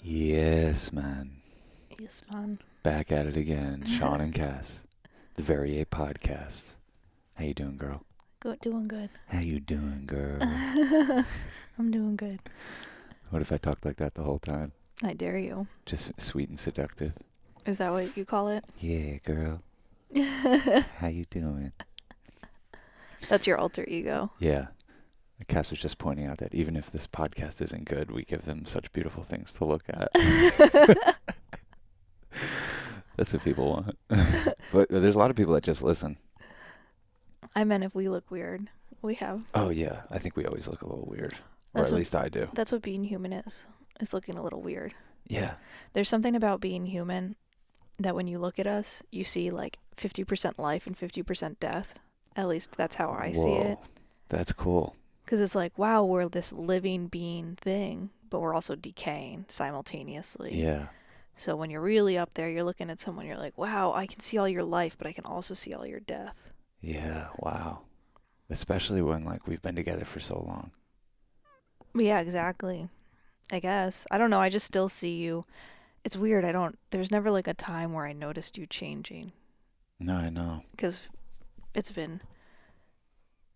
Yes, man. Yes, man. Back at it again. Sean and Cass. The Very A podcast. How you doing, girl? Doing good. How you doing, girl? I'm doing good. What if I talked like that the whole time? I dare you. Just sweet and seductive. Is that what you call it? Yeah, girl. How you doing? That's your alter ego. Yeah. Cass was just pointing out that even if this podcast isn't good, we give them such beautiful things to look at. That's what people want. But there's a lot of people that just listen. I meant if we look weird. We have. Oh, yeah. I think we always look a little weird. Or at least I do. That's what being human is looking a little weird. Yeah. There's something about being human that when you look at us, you see like 50% life and 50% death. At least that's how I see it. That's cool. Because it's like, wow, we're this living being thing, but we're also decaying simultaneously. Yeah. So when you're really up there, you're looking at someone, you're like, wow, I can see all your life, but I can also see all your death. Yeah, wow. Especially when, like, we've been together for so long. Yeah, exactly. I guess. I don't know. I just still see you. It's weird. There's never like a time where I noticed you changing. No, I know. Because it's been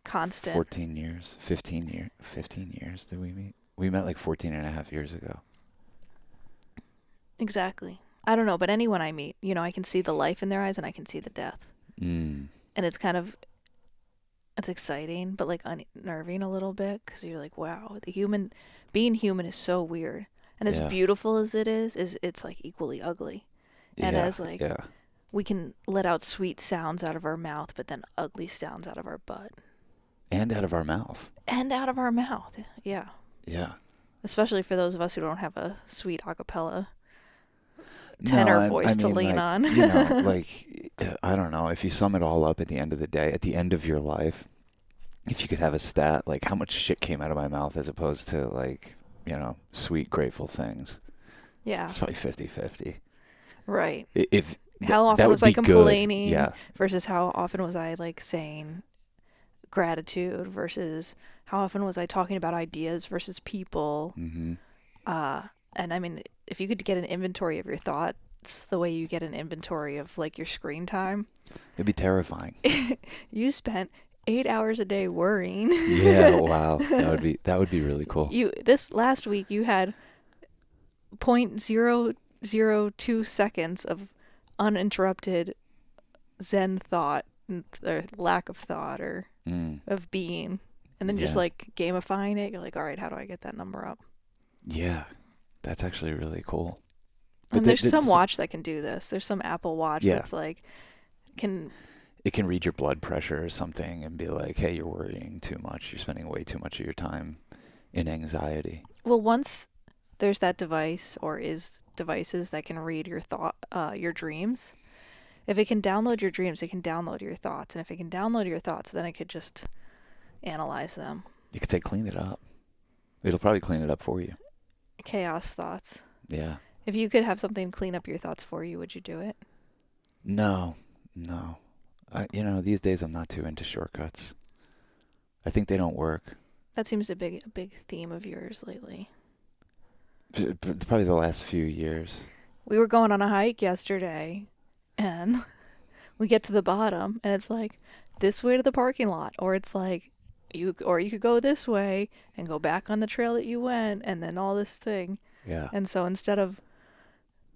constant. 14 years. 15 years did we meet? We met like 14 and a half years ago. Exactly. I don't know, but anyone I meet, I can see the life in their eyes and I can see the death. Mm. And it's exciting, but like unnerving a little bit because you're like, wow, being human is so weird. And as beautiful as it is it's like equally ugly. And as like, we can let out sweet sounds out of our mouth, but then ugly sounds out of our butt. And out of our mouth. Yeah. Yeah. Especially for those of us who don't have a sweet acapella tenor voice to lean on. Like, I don't know. If you sum it all up at the end of the day, at the end of your life, if you could have a stat, like how much shit came out of my mouth as opposed to like, sweet, grateful things. Yeah. It's probably 50-50. Right. If how often was I complaining good. versus how often was I like saying gratitude versus how often was I talking about ideas versus people. Mm-hmm. And I mean, if you could get an inventory of your thoughts the way you get an inventory of like your screen time, it'd be terrifying. You spent 8 hours a day worrying. Yeah, wow. That would be really cool. This last week you had 0.002 seconds of uninterrupted Zen thought or lack of thought or of being, and then just like gamifying it. You're like, all right, how do I get that number up? Yeah, that's actually really cool. But and there's some watch that can do this. There's some Apple Watch that's like it can read your blood pressure or something and be like, hey, you're worrying too much. You're spending way too much of your time in anxiety. Well, once there's that device or is devices that can read your dreams. If it can download your dreams, it can download your thoughts. And if it can download your thoughts, then it could just analyze them. You could say clean it up. It'll probably clean it up for you. Chaos thoughts. Yeah. If you could have something clean up your thoughts for you, would you do it? No. These days I'm not too into shortcuts. I think they don't work. That seems a big theme of yours lately. Probably the last few years. We were going on a hike yesterday, and we get to the bottom, and it's like, this way to the parking lot, or it's like, you could go this way and go back on the trail that you went, and then all this thing. Yeah. And so instead of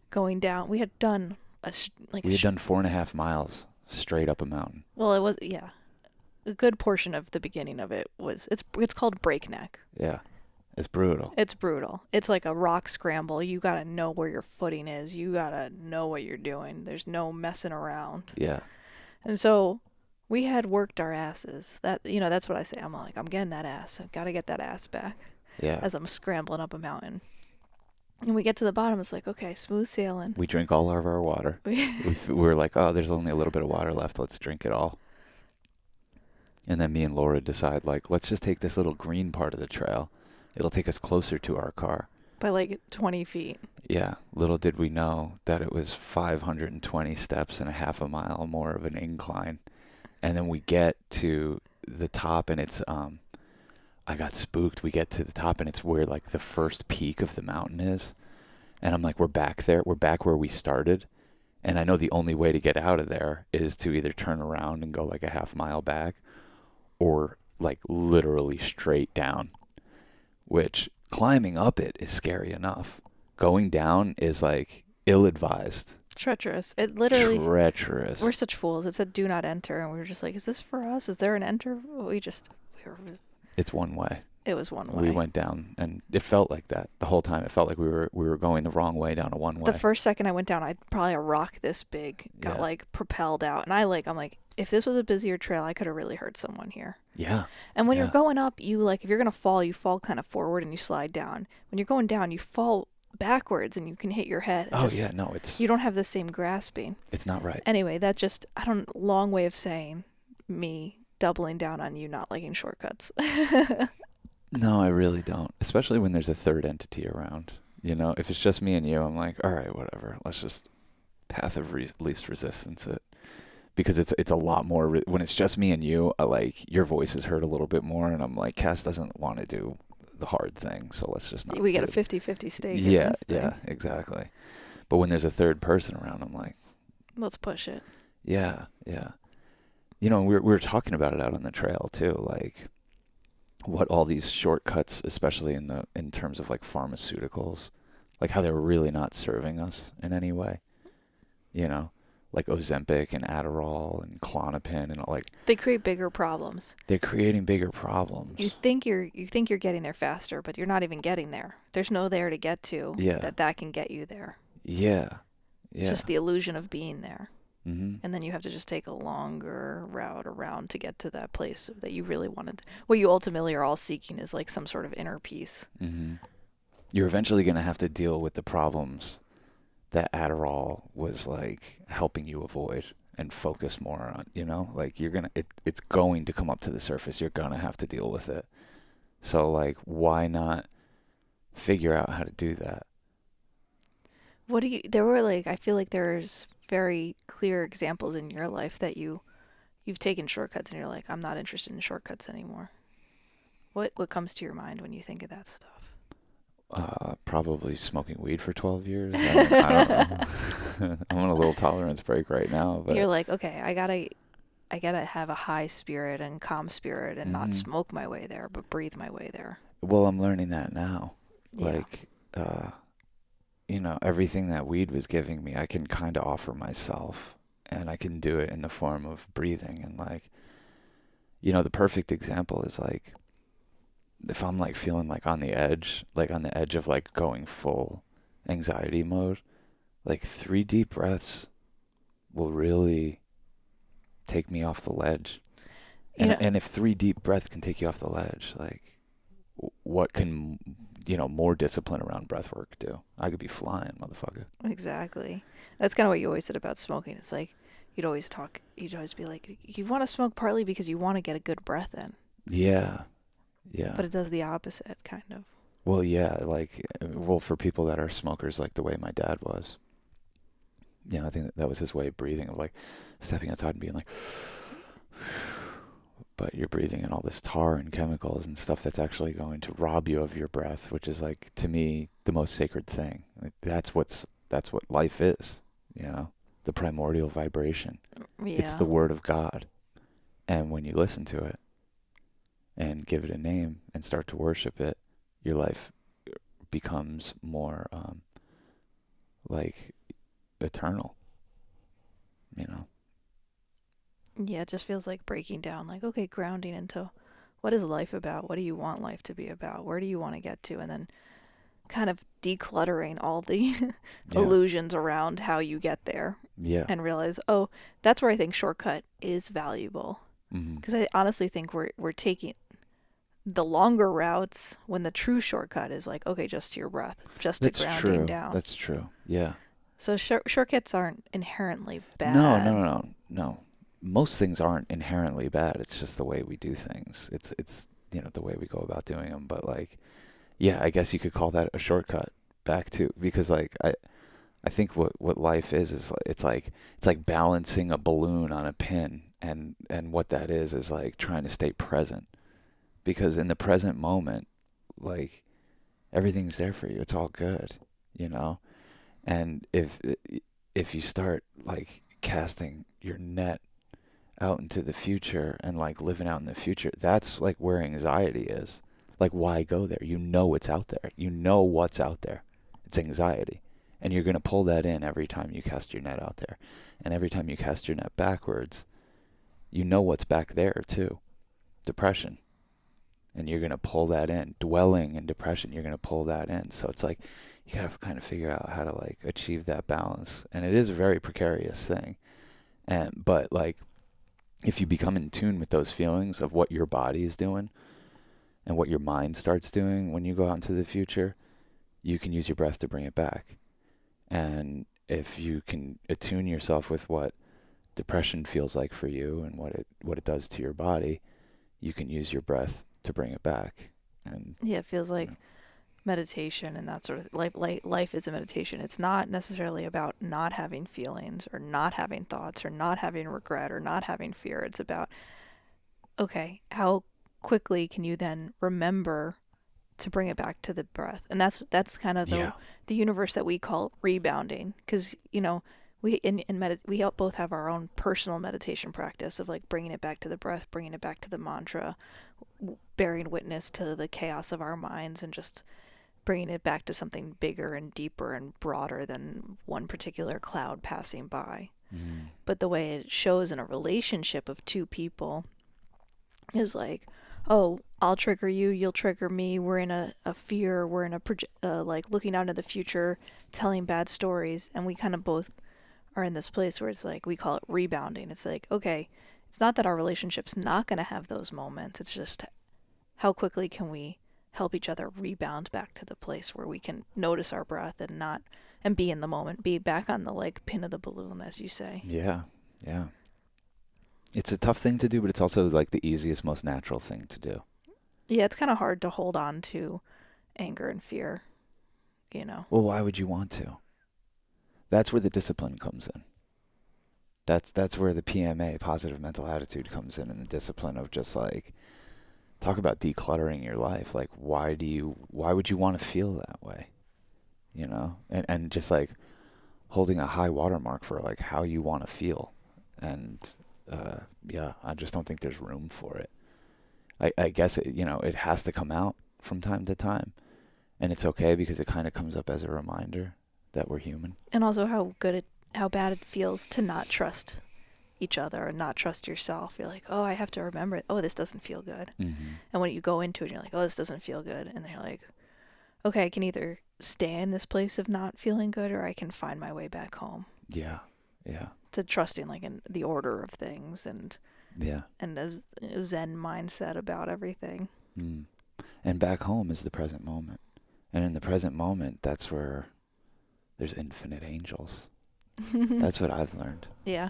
going down, we had done 4.5 miles straight up a mountain. Well, it was, a good portion of the beginning of it was, it's called breakneck. Yeah. It's brutal. It's like a rock scramble. You got to know where your footing is. You got to know what you're doing. There's no messing around. Yeah. And so we had worked our asses. That's what I say. I'm like, I'm getting that ass. I got to get that ass back. Yeah. As I'm scrambling up a mountain. And we get to the bottom. It's like, okay, smooth sailing. We drink all of our water. we were like, oh, there's only a little bit of water left. Let's drink it all. And then me and Laura decide, like, let's just take this little green part of the trail. It'll take us closer to our car. By like 20 feet. Yeah. Little did we know that it was 520 steps and a half a mile more of an incline. And then we get to the top and it's, I got spooked. We get to the top and it's where like the first peak of the mountain is. And I'm like, we're back there. We're back where we started. And I know the only way to get out of there is to either turn around and go like a half mile back or like literally straight down, which climbing up it is scary enough. Going down is like ill-advised. Treacherous. It literally. Treacherous. We're such fools. It said do not enter, and we were just like, is this for us? Is there an enter? We were. It's one way. It was one way. We went down, and it felt like that the whole time. It felt like we were going the wrong way down a one way. The first second I went down, I probably a rock this big got like propelled out, and I'm like, if this was a busier trail, I could have really hurt someone here. Yeah. And when you're going up, you like if you're gonna fall, you fall kind of forward and you slide down. When you're going down, you fall backwards and you can hit your head. It's you don't have the same grasping. It's not right. Anyway, that just long way of saying me doubling down on you not liking shortcuts. No, I really don't. Especially when there's a third entity around. You know, if it's just me and you, I'm like, all right, whatever. Let's just path of least resistance it. Because it's a lot more when it's just me and you. Like your voice is heard a little bit more, and I'm like, Cass doesn't want to do the hard thing, so let's just not. We get a 50-50 stake. Yeah, exactly. But when there's a third person around, I'm like, let's push it. Yeah. You know, we were talking about it out on the trail too, like what all these shortcuts, especially in terms of like pharmaceuticals, like how they're really not serving us in any way. You know, like Ozempic and Adderall and Klonopin and all, like they create bigger problems. They're creating bigger problems. You think you're getting there faster, but you're not even getting there. There's no there to get to. Yeah. That can get you there. Yeah. It's just the illusion of being there. Mm-hmm. And then you have to just take a longer route around to get to that place that you really wanted. What you ultimately are all seeking is like some sort of inner peace. Mm-hmm. You're eventually going to have to deal with the problems that Adderall was like helping you avoid and focus more on, you know, like it's going to come up to the surface. You're going to have to deal with it. So like, why not figure out how to do that? I feel like there's very clear examples in your life that you've taken shortcuts and you're like, I'm not interested in shortcuts anymore. What comes to your mind when you think of that stuff? Probably smoking weed for 12 years. I don't know. I'm on a little tolerance break right now, but you're like, okay, I gotta have a high spirit and calm spirit and not smoke my way there, but breathe my way there. Well, I'm learning that now. Yeah. Like, you know, everything that weed was giving me, I can kind of offer myself, and I can do it in the form of breathing. And like, you know, the perfect example is like, if I'm like feeling like on the edge of like going full anxiety mode, like 3 deep breaths will really take me off the ledge. And if 3 deep breaths can take you off the ledge, like what can, you know, more discipline around breath work do? I could be flying, motherfucker. Exactly. That's kind of what you always said about smoking. It's like you'd always be like, you want to smoke partly because you want to get a good breath in. Yeah. But it does the opposite, kind of. Well, yeah, like, for people that are smokers, like the way my dad was, you know, I think that was his way of breathing, of like stepping outside and being like, but you're breathing in all this tar and chemicals and stuff that's actually going to rob you of your breath, which is like, to me, the most sacred thing. Like, that's what life is, you know, the primordial vibration. Yeah. It's the word of God. And when you listen to it and give it a name and start to worship it, your life becomes more like eternal, you know? Yeah, it just feels like breaking down, like, okay, grounding into what is life about? What do you want life to be about? Where do you want to get to? And then kind of decluttering all the illusions around how you get there. Yeah. And realize, oh, that's where I think shortcut is valuable. Because I honestly think we're taking the longer routes when the true shortcut is like, okay, just to your breath, just to grounding down. That's true. Yeah. So shortcuts aren't inherently bad. No. Most things aren't inherently bad. It's just the way we do things. It's you know, the way we go about doing them. But like, yeah, I guess you could call that a shortcut back to, because like I think what life is it's like balancing a balloon on a pin, and what that is like trying to stay present, because in the present moment, like, everything's there for you. It's all good, you know. And if you start like casting your net out into the future and like living out in the future, that's like where anxiety is. Like, why go there? You know it's out there. You know what's out there. It's anxiety. And you're going to pull that in every time you cast your net out there. And every time you cast your net backwards, you know what's back there too. Depression. And you're going to pull that in. Dwelling in depression, you're going to pull that in. So it's like you got to kind of figure out how to like achieve that balance. And it is a very precarious thing. But like if you become in tune with those feelings of what your body is doing and what your mind starts doing when you go out into the future, you can use your breath to bring it back. And if you can attune yourself with what depression feels like for you and what it does to your body, you can use your breath to bring it back. And yeah, it feels like meditation and that sort of life is a meditation. It's not necessarily about not having feelings or not having thoughts or not having regret or not having fear. It's about, okay, how quickly can you then remember to bring it back to the breath? And that's kind of the universe that we call rebounding, because we we both have our own personal meditation practice of like bringing it back to the breath, bringing it back to the mantra, bearing witness to the chaos of our minds, and just bringing it back to something bigger and deeper and broader than one particular cloud passing by. But the way it shows in a relationship of two people is like, oh, I'll trigger you, you'll trigger me, we're in a fear, we're in a like looking out into the future, telling bad stories, and we kind of both are in this place where it's like, we call it rebounding. It's like, okay, it's not that our relationship's not going to have those moments, it's just how quickly can we help each other rebound back to the place where we can notice our breath and be in the moment, be back on the like pin of the balloon, as you say. Yeah. It's a tough thing to do, but it's also like the easiest, most natural thing to do. Yeah, it's kind of hard to hold on to anger and fear, Well, why would you want to? That's where the discipline comes in. That's where the PMA, positive mental attitude, comes in, and the discipline of just like, talk about decluttering your life. Like, why would you want to feel that way? And just like holding a high watermark for like how you want to feel. And I just don't think there's room for it. I guess it has to come out from time to time, and it's okay because it kind of comes up as a reminder that we're human. And also how bad it feels to not trust each other and not trust yourself. You're like, oh, I have to remember it. Oh, this doesn't feel good. Mm-hmm. And when you go into it, you're like, oh, this doesn't feel good. And then you're like, okay, I can either stay in this place of not feeling good or I can find my way back home. Yeah. To trusting like in the order of things and a Zen mindset about everything. And back home is the present moment. And in the present moment, that's where there's infinite angels. That's what I've learned. Yeah.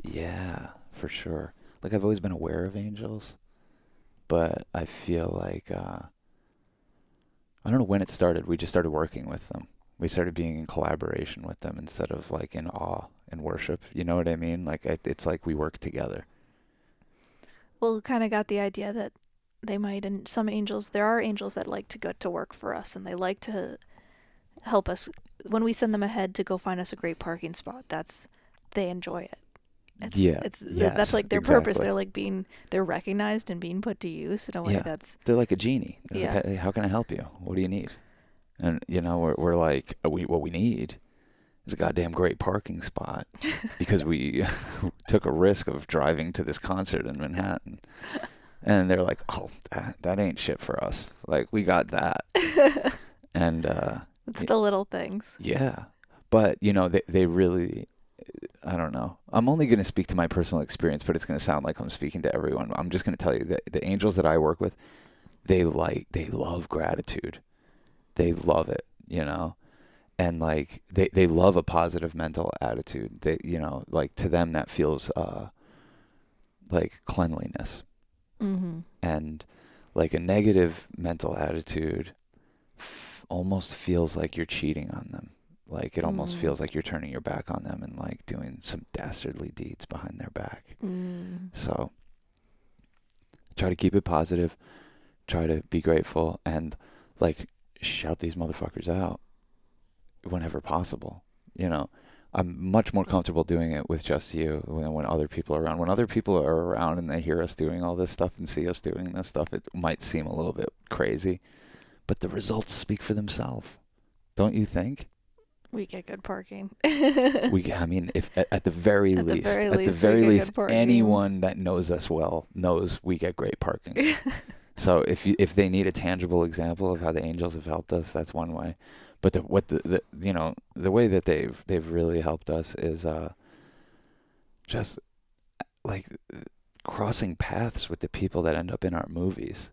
Yeah, for sure. Like, I've always been aware of angels, but I feel like, I don't know when it started. We just started working with them. We started being in collaboration with them instead of like in awe and worship. You know what I mean? Like, it's like we work together. Well, kind of got the idea that they might, and some angels, there are angels that like to go to work for us, and they like to help us when we send them ahead to go find us a great parking spot. They enjoy it. That's like their purpose. They're like they're recognized and being put to use in a way they're like a genie. They're like, hey, how can I help you? What do you need? And we're like, what we need is a goddamn great parking spot because we took a risk of driving to this concert in Manhattan. And they're like, oh, that ain't shit for us. Like, we got that. And it's the little things. Yeah. But, they really, I don't know. I'm only going to speak to my personal experience, but it's going to sound like I'm speaking to everyone. I'm just going to tell you that the angels that I work with, they love gratitude. They love it, and like they love a positive mental attitude. They, like to them that feels like cleanliness. Mm-hmm. And like a negative mental attitude almost feels like you're cheating on them. Like it almost feels like you're turning your back on them and like doing some dastardly deeds behind their back. So try to keep it positive, try to be grateful, and like shout these motherfuckers out whenever possible. You know, I'm much more comfortable doing it with just you than when other people are around. When other people are around and they hear us doing all this stuff and see us doing this stuff, it might seem a little bit crazy, but the results speak for themselves. Don't you think? We get good parking. I mean, if at the very At the least, very at the least, we very get least, good parking. anyone that knows us well knows we get great parking. So if they need a tangible example of how the angels have helped us, that's one way. But the way that they've really helped us is just like crossing paths with the people that end up in our movies.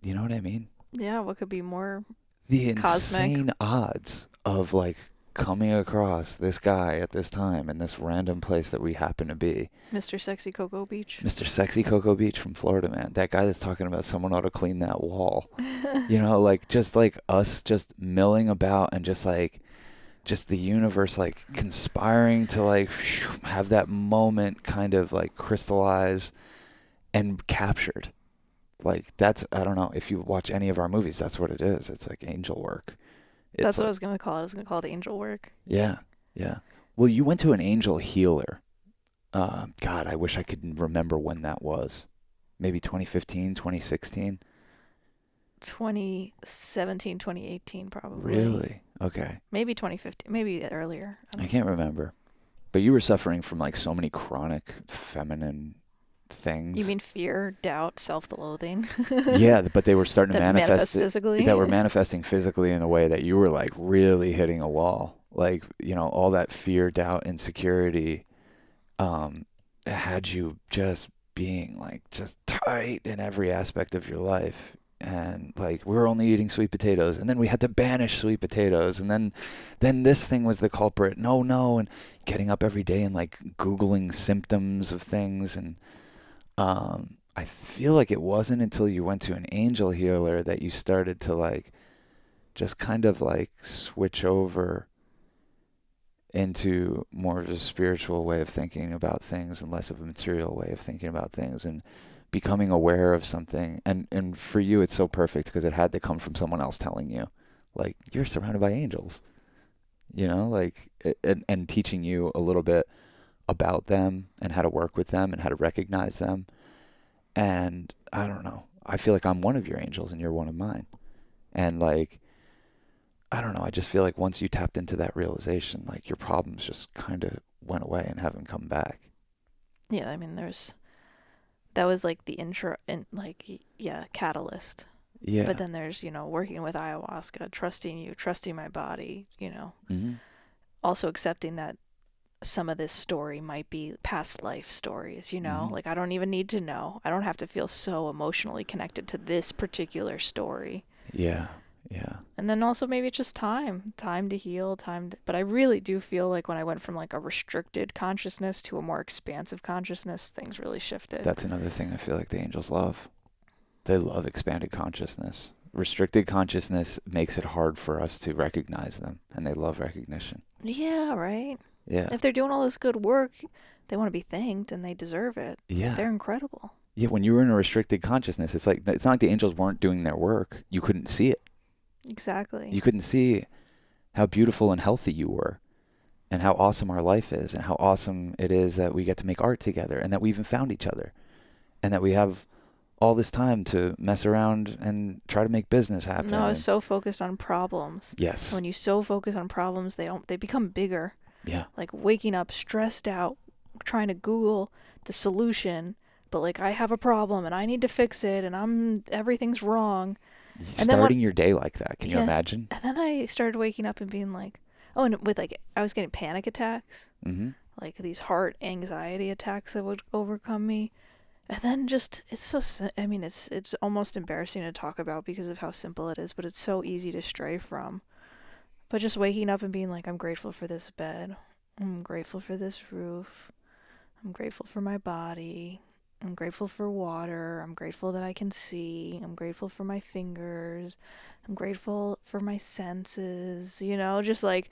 You know what I mean? Yeah, what could be more The cosmic? insane odds of like coming across this guy at this time in this random place that we happen to be. Mr. Sexy Cocoa Beach. Mr. Sexy Cocoa Beach from Florida, man. That guy that's talking about someone ought to clean that wall. Like just like us just milling about and just the universe like conspiring to like have that moment kind of like crystallize and captured. Like that's, I don't know, if you watch any of our movies, that's what it is. It's like angel work. That's It's what I like, was going to call it. I was going to call it angel work. yeah, yeah. Well, you went to an angel healer. God, I wish I could remember when that was. Maybe 2015, 2016. 2017, 2018, probably. Really? Okay. Maybe 2015, maybe earlier. I can't remember. But you were suffering from like so many chronic feminine things. You mean fear, doubt, self-loathing? Yeah, but they were starting to That manifest manifest physically? that were manifesting physically in a way that you were like really hitting a wall. Like, all that fear, doubt, insecurity had you just being like just tight in every aspect of your life. And like we were only eating sweet potatoes, and then we had to banish sweet potatoes, and then this thing was the culprit. No, and getting up every day and like Googling symptoms of things. And I feel like it wasn't until you went to an angel healer that you started to like just kind of like switch over into more of a spiritual way of thinking about things and less of a material way of thinking about things, and becoming aware of something. And for you it's so perfect because it had to come from someone else telling you like you're surrounded by angels, like and teaching you a little bit about them and how to work with them and how to recognize them. And I don't know, I feel like I'm one of your angels and you're one of mine. And like, I don't know, I just feel like once you tapped into that realization, like your problems just kind of went away and haven't come back. Yeah, I mean, that was like the intro and like, yeah, catalyst. Yeah. But then there's, working with ayahuasca, trusting you, trusting my body, Mm-hmm. also accepting that some of this story might be past life stories, Mm-hmm. like I don't even need to know. I don't have to feel so emotionally connected to this particular story. Yeah. Yeah. And then also maybe it's just time to heal, but I really do feel like when I went from like a restricted consciousness to a more expansive consciousness, things really shifted. That's another thing I feel like the angels love. They love expanded consciousness. Restricted consciousness makes it hard for us to recognize them, and they love recognition. Yeah, right? Yeah. If they're doing all this good work, they want to be thanked and they deserve it. Yeah. They're incredible. Yeah, when you were in a restricted consciousness, it's not like the angels weren't doing their work. You couldn't see it. Exactly. You couldn't see how beautiful and healthy you were, and how awesome our life is, and how awesome it is that we get to make art together, and that we even found each other, and that we have all this time to mess around and try to make business happen. No, I was so focused on problems. Yes. When you so focus on problems, they become bigger. Yeah. Like waking up stressed out, trying to Google the solution, but like I have a problem and I need to fix it, and everything's wrong. Starting your day like that, can you imagine? And then I started waking up and being like, oh, and with like I was getting panic attacks, like these heart anxiety attacks that would overcome me. And then just, it's almost embarrassing to talk about because of how simple it is, but it's so easy to stray from. But just waking up and being like, I'm grateful for this bed. I'm grateful for this roof. I'm grateful for my body. I'm grateful for water. I'm grateful that I can see. I'm grateful for my fingers. I'm grateful for my senses, just like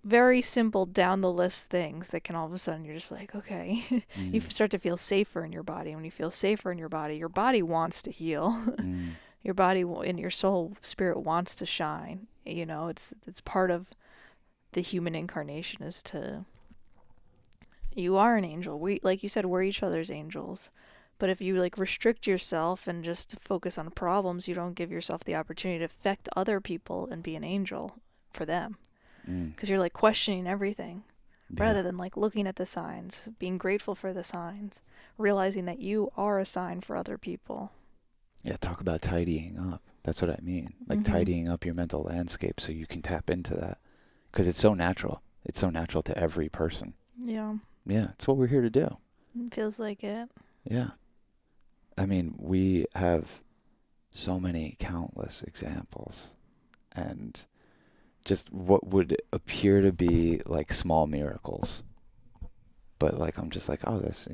very simple down the list things that can all of a sudden you're just like, okay, you start to feel safer in your body. And when you feel safer in your body wants to heal. Your body and your soul spirit wants to shine. It's part of the human incarnation is you are an angel. We, like you said, we're each other's angels. But if you like restrict yourself and just focus on problems, you don't give yourself the opportunity to affect other people and be an angel for them. Because you're like questioning everything rather than like looking at the signs, being grateful for the signs, realizing that you are a sign for other people. Yeah, talk about tidying up. That's what I mean. Like tidying up your mental landscape so you can tap into that. Because it's so natural. It's so natural to every person. Yeah. Yeah, it's what we're here to do. It feels like it. Yeah. I mean, we have so many countless examples. And just what would appear to be like small miracles. But like, I'm just like, oh, that's...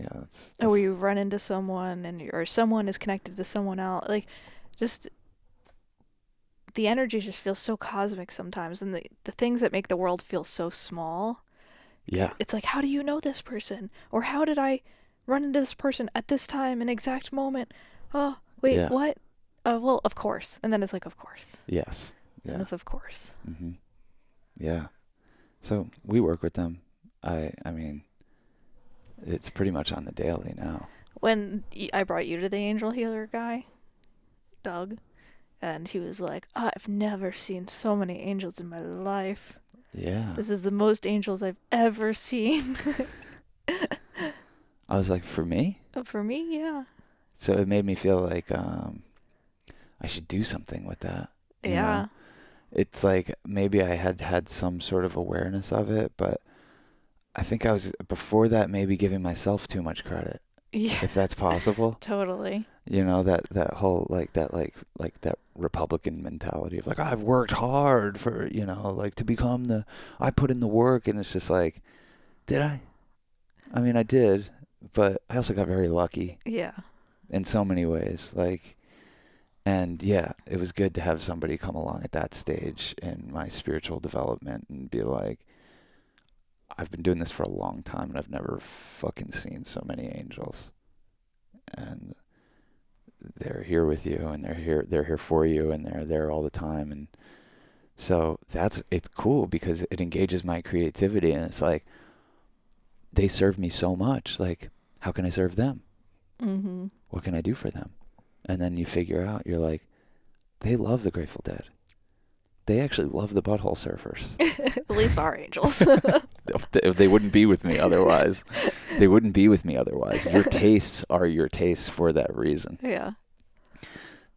Or you run into someone or someone is connected to someone else. Like, just... the energy just feels so cosmic sometimes, and the things that make the world feel so small. Yeah. It's like, how do you know this person? Or how did I run into this person at this time, an exact moment? Oh, wait, what? Well, of course. And then it's like, of course. Yes. Yeah. And it's of course. Mm-hmm. Yeah. So we work with them. I mean, it's pretty much on the daily now. When I brought you to the angel healer guy, Doug, and he was like, I've never seen so many angels in my life. Yeah. This is the most angels I've ever seen. I was like, for me? For me, yeah. So it made me feel like I should do something with that. You know? It's like maybe I had some sort of awareness of it, but I think I was, before that, maybe giving myself too much credit. Yeah. If that's possible. Totally. You know, that whole, like that Republican mentality of like, I've worked hard for, you know, like to become I put in the work, and it's just like, did I? I mean, I did, but I also got very lucky. Yeah. In so many ways. Like, and yeah, it was good to have somebody come along at that stage in my spiritual development and be like, I've been doing this for a long time and I've never fucking seen so many angels. And they're here with you, and they're here for you, and they're there all the time. And so it's cool because it engages my creativity, and it's like, they serve me so much. Like, how can I serve them? Mm-hmm. What can I do for them? And then you figure out, you're like, they love the Grateful Dead. They actually love the Butthole Surfers. At least our angels. They wouldn't be with me otherwise. They wouldn't be with me otherwise. Your tastes are your tastes for that reason. Yeah.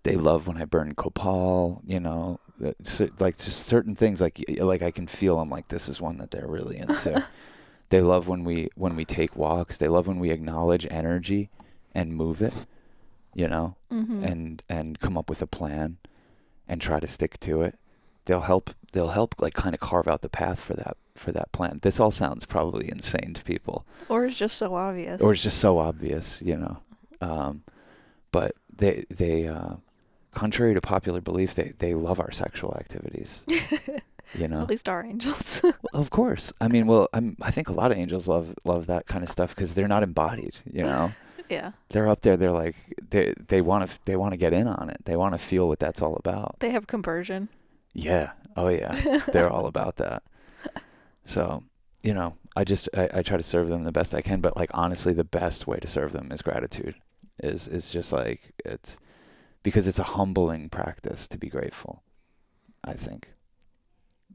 They love when I burn copal, you know, like just certain things, like I can feel them, like this is one that they're really into. They love when we take walks. They love when we acknowledge energy and move it, you know, and come up with a plan and try to stick to it. They'll help like kind of carve out the path for that plan. This all sounds probably insane to people. Or it's just so obvious. You know. But they contrary to popular belief, they love our sexual activities. You know. At least our angels. Well, of course. I mean, well, I think a lot of angels love that kind of stuff because they're not embodied, you know. Yeah. They're up there. They're like they want to get in on it. They want to feel what that's all about. They have compersion. Yeah. Oh yeah. They're all about that. So, you know, I try to serve them the best I can, but like honestly, the best way to serve them is gratitude. Is just like, it's because it's a humbling practice to be grateful. I think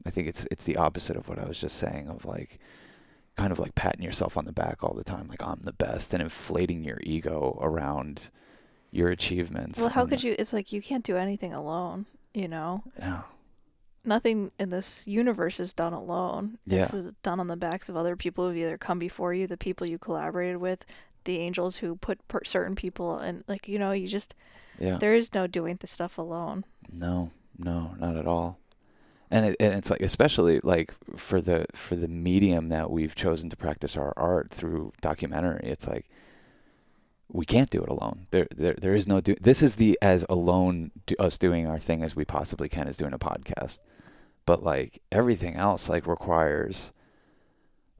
it's the opposite of what I was just saying, of like kind of like patting yourself on the back all the time, like I'm the best, and inflating your ego around your achievements. Well, how could you? It's like you can't do anything alone, you know? Yeah. Nothing in this universe is done alone. Yeah. It's done on the backs of other people who've either come before you, the people you collaborated with, the angels who put certain people, and like, you know, you just, there is no doing the stuff alone. No, not at all. And it's like, especially like for the medium that we've chosen to practice our art through documentary, it's like we can't do it alone. There is no this is as alone us doing our thing as we possibly can as doing a podcast. But like everything else like requires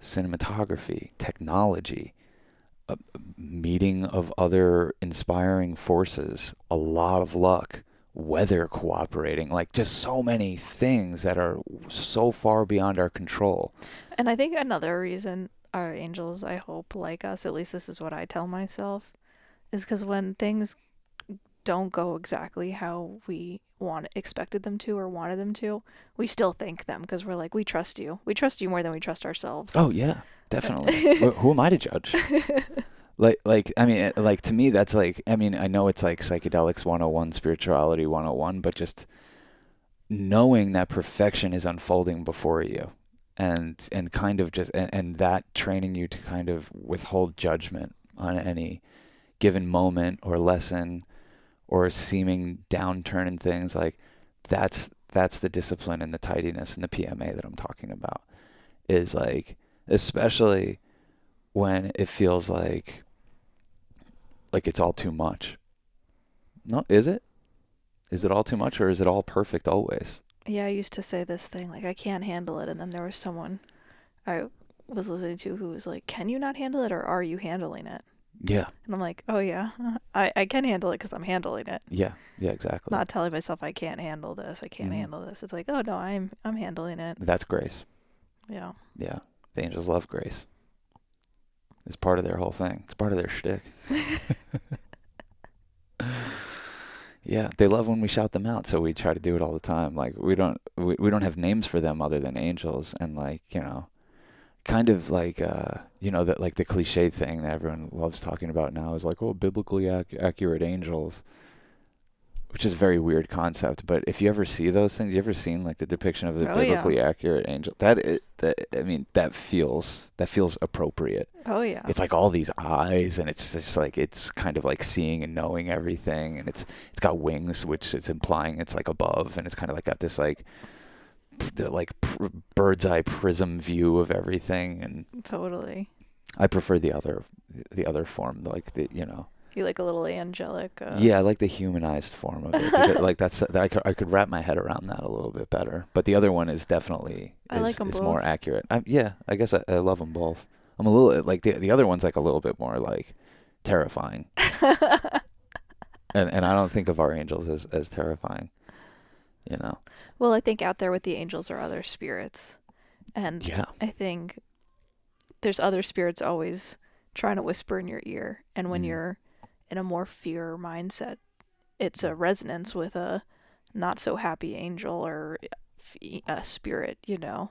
cinematography, technology, meeting of other inspiring forces, a lot of luck, weather cooperating, like just so many things that are so far beyond our control. And I think another reason our angels, I hope, like us, at least this is what I tell myself, is because when things don't go exactly how we expected them to or wanted them to, we still thank them because we're like, we trust you. We trust you more than we trust ourselves. Oh yeah, definitely. Who am I to judge? I mean, like to me, that's like, I mean, I know it's like psychedelics 101, spirituality 101, but just knowing that perfection is unfolding before you, and kind of just, and that training you to kind of withhold judgment on any given moment or lesson or seeming downturn in things, like that's the discipline and the tidiness and the PMA that I'm talking about. Is like, especially when it feels like it's all too much. No, is it? Is it all too much, or is it all perfect always? Yeah, I used to say this thing, like, I can't handle it. And then there was someone I was listening to who was like, can you not handle it, or are you handling it? Yeah. And I'm like, oh, yeah, I can handle it because I'm handling it. Yeah. Yeah, exactly. Not telling myself I can't handle this. I can't handle this. It's like, oh, no, I'm handling it. That's grace. Yeah. Yeah. The angels love grace. It's part of their whole thing. It's part of their shtick. Yeah, they love when we shout them out, so we try to do it all the time. Like we don't have names for them other than angels, and like, kind of like that, like the cliche thing that everyone loves talking about now is like, oh, biblically accurate angels, which is a very weird concept. But if you ever see those things, you ever seen like the depiction of the biblically accurate angel? That feels appropriate. Oh yeah. It's like all these eyes, and it's just like, it's kind of like seeing and knowing everything, and it's got wings, which it's implying it's like above, and it's kind of like got this like bird's eye prism view of everything. And totally. I prefer the other form, like You like a little angelic. Yeah, I like the humanized form of it. Like I could wrap my head around that a little bit better. But the other one is definitely is more accurate. I guess I love them both. I'm a little like the other one's like a little bit more like terrifying. and I don't think of our angels as terrifying. Well, I think out there with the angels are other spirits. And yeah. I think there's other spirits always trying to whisper in your ear. And when you're in a more fear mindset, it's a resonance with a not so happy angel or a spirit, So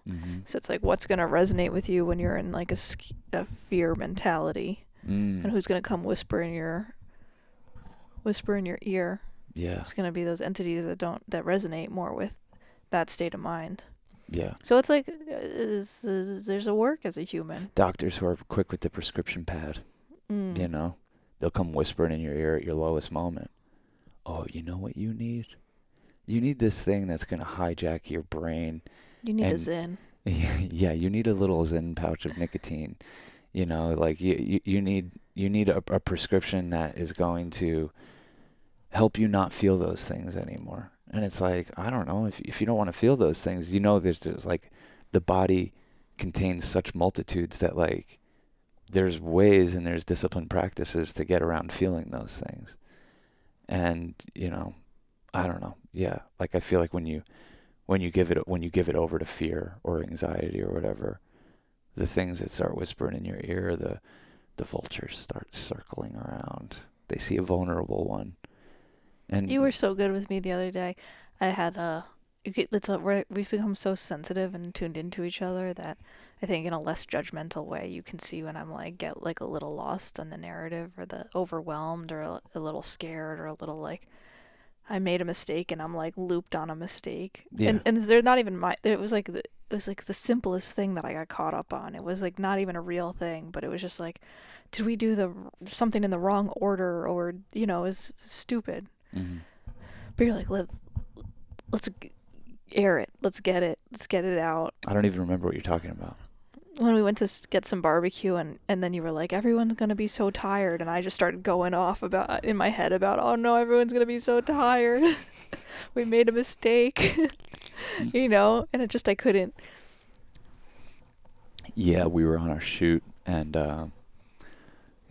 it's like, what's going to resonate with you when you're in like a fear mentality, and who's going to come whisper in your ear? Yeah, it's going to be those entities that resonate more with that state of mind. Yeah. So it's like, there's a work as a human. Doctors who are quick with the prescription pad, they'll come whispering in your ear at your lowest moment. Oh, you know what you need? You need this thing that's going to hijack your brain. You need a Zen. Yeah, you need a little Zen pouch of nicotine. Like you need a prescription that is going to help you not feel those things anymore. And it's like, I don't know, if you don't want to feel those things, there's just like, the body contains such multitudes that like there's ways and there's disciplined practices to get around feeling those things. And, I don't know. Yeah. Like I feel like when you give it over to fear or anxiety or whatever, the things that start whispering in your ear, the vultures start circling around. They see a vulnerable one. And you were so good with me the other day. I had we've become so sensitive and tuned into each other that I think in a less judgmental way you can see when I'm like get like a little lost on the narrative or the overwhelmed or a little scared or a little like I made a mistake and I'm like looped on a mistake. Yeah. And they're not even it was like the simplest thing that I got caught up on. It was like not even a real thing, but it was just like, did we do something in the wrong order, or it was stupid. Mm-hmm. But you're like, let's air it. Let's get it out. I don't even remember what you're talking about. When we went to get some barbecue and then you were like, everyone's going to be so tired. And I just started going off in my head about, oh no, everyone's going to be so tired. We made a mistake, and I couldn't. Yeah, we were on our shoot and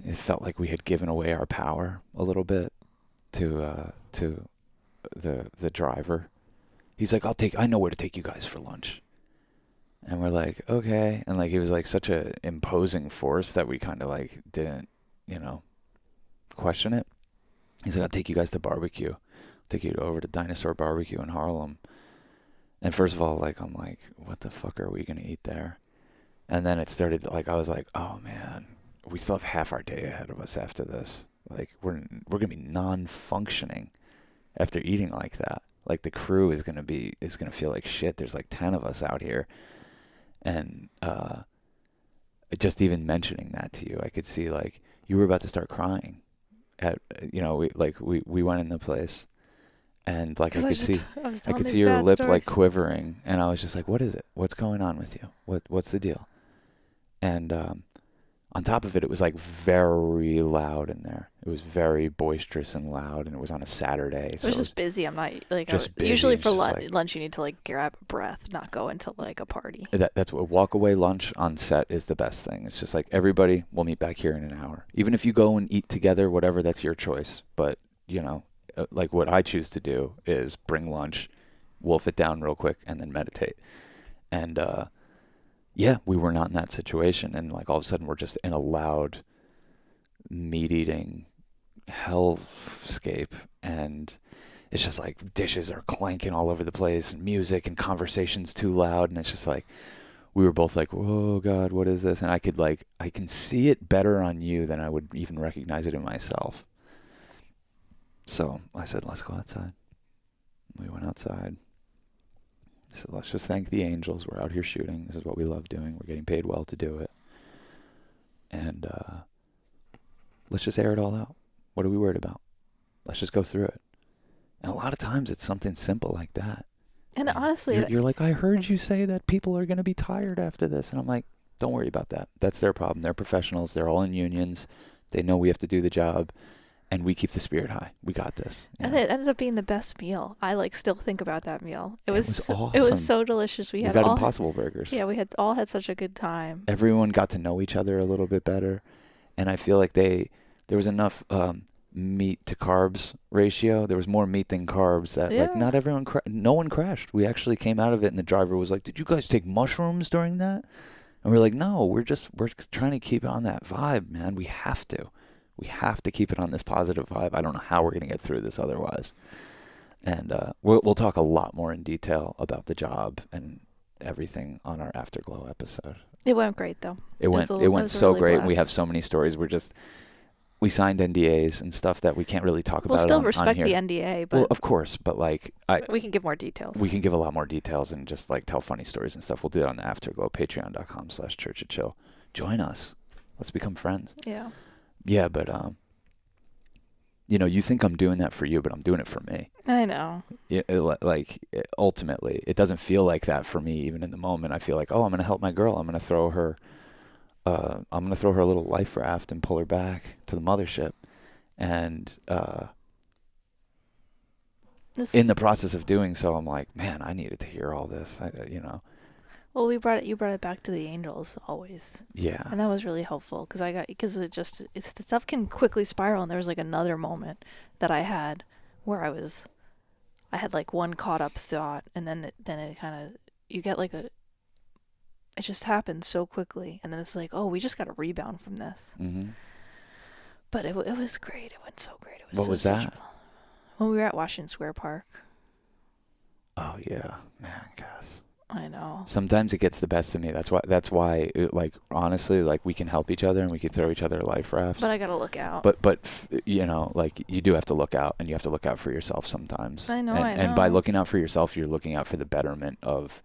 it felt like we had given away our power a little bit to the driver. He's like, I know where to take you guys for lunch. And we're like, okay. And like, he was like such a imposing force that we kind of like didn't, question it. He's like, I'll take you guys to barbecue. I'll take you over to Dinosaur Barbecue in Harlem. And first of all, like, I'm like, what the fuck are we going to eat there? And then it started, like, I was like, oh man, we still have half our day ahead of us after this. Like, we're going to be non-functioning after eating like that. Like, the crew is going to feel like shit. There's like 10 of us out here. And just even mentioning that to you, I could see like you were about to start crying. We went in the place, and like I could see your lip stories. Like quivering, and I was just like, "What is it? What's going on with you? What's the deal?" And on top of it, it was like very loud in there. It was very boisterous and loud, and it was on a Saturday. So it was just busy. I'm not like usually for lunch you need to like grab a breath, not go into like a party. That's what walk away lunch on set is the best thing. It's just like everybody, we'll meet back here in an hour. Even if you go and eat together, whatever, that's your choice. But like what I choose to do is bring lunch, wolf it down real quick, and then meditate. And yeah, we were not in that situation, and like all of a sudden we're just in a loud, meat-eating hellscape, and it's just like dishes are clanking all over the place, and music and conversations too loud, and it's just like we were both like, "Whoa, God, what is this?" And I can see it better on you than I would even recognize it in myself. So I said, "Let's go outside." We went outside. So let's just thank the angels. We're out here shooting. This is what we love doing. We're getting paid well to do it. And let's just air it all out. What are we worried about? Let's just go through it. And a lot of times it's something simple like that. And honestly, you're like, I heard you say that people are going to be tired after this. And I'm like, don't worry about that. That's their problem. They're professionals. They're all in unions. They know we have to do the job. And we keep the spirit high. We got this. And it ended up being the best meal. I like still think about that meal. It was awesome. It was so delicious. We got Impossible Burgers. Yeah, we all had such a good time. Everyone got to know each other a little bit better, and I feel like there was enough meat to carbs ratio. There was more meat than carbs. That like not everyone, no one crashed. We actually came out of it, and the driver was like, "Did you guys take mushrooms during that?" And we're like, "No, we're trying to keep on that vibe, man. We have to." We have to keep it on this positive vibe. I don't know how we're going to get through this otherwise. And we'll talk a lot more in detail about the job and everything on our Afterglow episode. It went great, though. It went so really great. And we have so many stories. We signed NDAs and stuff that we can't really talk about. We'll still respect the NDA, but well, of course. But like, we can give more details. We can give a lot more details and just like tell funny stories and stuff. We'll do it on the Afterglow. Patreon.com/churchofchill. Join us. Let's become friends. Yeah. Yeah, but you think I'm doing that for you, but I'm doing it for me. I know. Ultimately, it doesn't feel like that for me. Even in the moment, I feel like, oh, I'm gonna help my girl. I'm gonna throw her a little life raft and pull her back to the mothership. And in the process of doing so, I'm like, man, I needed to hear all this. Well, you brought it back to the angels always. Yeah. And that was really helpful because the stuff can quickly spiral, and there was like another moment that I had where I had like one caught up thought, and then it kind of, you get like it just happens so quickly, and then it's like, oh, we just got to rebound from this. Mm-hmm. But it was great. It went so great. What was that? When we were at Washington Square Park. Oh yeah, man, guys. I know. Sometimes it gets the best of me. That's why, like, honestly, like, we can help each other and we can throw each other life rafts. But I gotta look out. But like, you do have to look out, and you have to look out for yourself sometimes. I know. And by looking out for yourself, you're looking out for the betterment of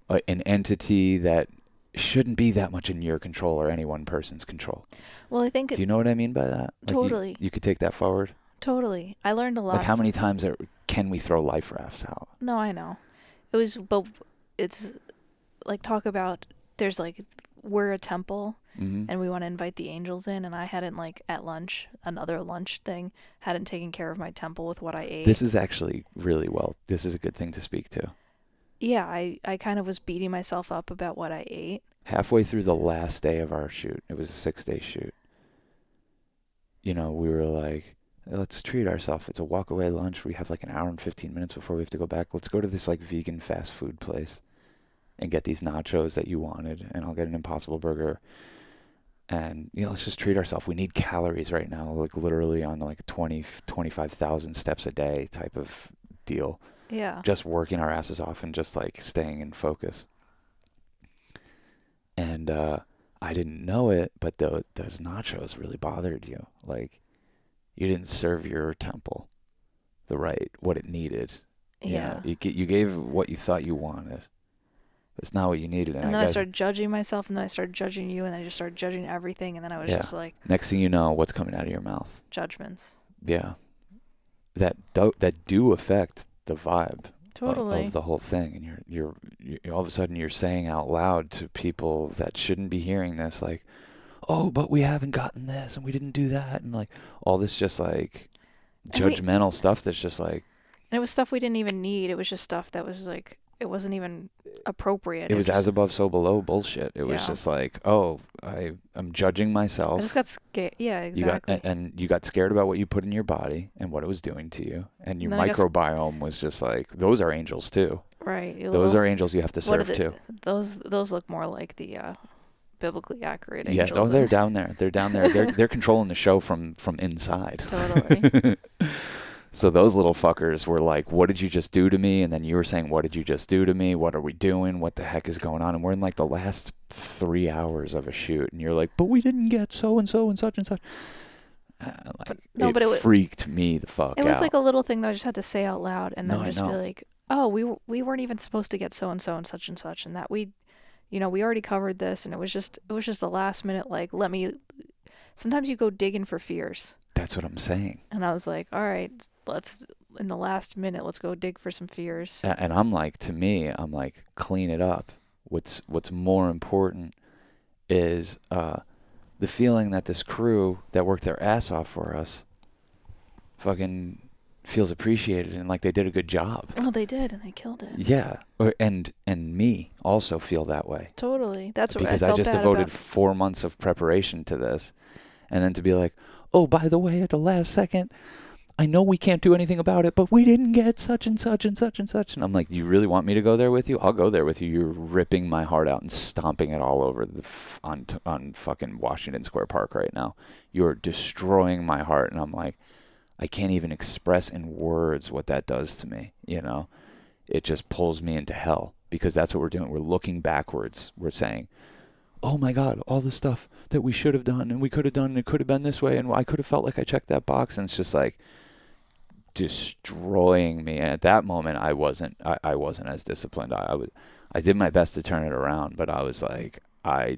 an entity that shouldn't be that much in your control or any one person's control. Well, I think. Do you know what I mean by that? Like, totally. You could take that forward. Totally. I learned a lot. Like, how many times can we throw life rafts out? No, I know. But it's like, talk about, there's like, we're a temple, mm-hmm. and we want to invite the angels in, and I hadn't, like, at lunch, another lunch thing, hadn't taken care of my temple with what I ate. This is actually this is a good thing to speak to. Yeah, I kind of was beating myself up about what I ate. Halfway through the last day of our shoot, it was a 6-day shoot, we were like, let's treat ourselves. It's a walk away lunch. We have like an hour and 15 minutes before we have to go back. Let's go to this like vegan fast food place and get these nachos that you wanted, and I'll get an Impossible Burger. And, let's just treat ourselves. We need calories right now, like literally on like 25,000 steps a day type of deal. Yeah. Just working our asses off and just like staying in focus. And I didn't know it, but those nachos really bothered you. Like, you didn't serve your temple what it needed. Yeah. You gave what you thought you wanted. It's not what you needed. And then I started judging myself, and then I started judging you, and then I just started judging everything, and then I was just like... Next thing you know, what's coming out of your mouth? Judgments. Yeah. That do affect the vibe. Totally. Of the whole thing. And you're all of a sudden you're saying out loud to people that shouldn't be hearing this, like, oh, but we haven't gotten this, and we didn't do that, and like all this just like judgmental stuff that's just like... And it was stuff we didn't even need. It was just stuff that was like... It wasn't even appropriate. It was as above, so below bullshit. It was just like, oh, I'm judging myself. I just got scared. Yeah, exactly. You got scared about what you put in your body and what it was doing to you. And your microbiome was just like, those are angels too. Right. Those are angels you have to serve too. Those look more like the biblically accurate angels. Yeah, oh, they're down there. They're down there. They're controlling the show from inside. Totally. So those little fuckers were like, what did you just do to me? And then you were saying, what did you just do to me? What are we doing? What the heck is going on? And we're in like the last 3 hours of a shoot. And you're like, but we didn't get so-and-so and such and such. It freaked me the fuck out. It was like a little thing that I just had to say out loud and then just be like, oh, we weren't even supposed to get so-and-so and such, and that we already covered this. And it was just a last minute, like, sometimes you go digging for fears. That's what I'm saying. And I was like, all right, in the last minute, let's go dig for some fears. And I'm like, to me, I'm like, clean it up. What's more important is the feeling that this crew that worked their ass off for us fucking feels appreciated and like they did a good job. Well, they did, and they killed it. Yeah. And me also feel that way. Totally. That's what because I just devoted 4 months of preparation to this. And then to be like, oh, by the way, at the last second, I know we can't do anything about it, but we didn't get such and such and such and such. And I'm like, you really want me to go there with you? I'll go there with you. You're ripping my heart out and stomping it all over on fucking Washington Square Park right now. You're destroying my heart. And I'm like, I can't even express in words what that does to me. It just pulls me into hell because that's what we're doing. We're looking backwards. We're saying, oh my God, all the stuff that we should have done and we could have done and it could have been this way and I could have felt like I checked that box, and it's just like destroying me. And at that moment, I wasn't as disciplined. I did my best to turn it around, but I was like, I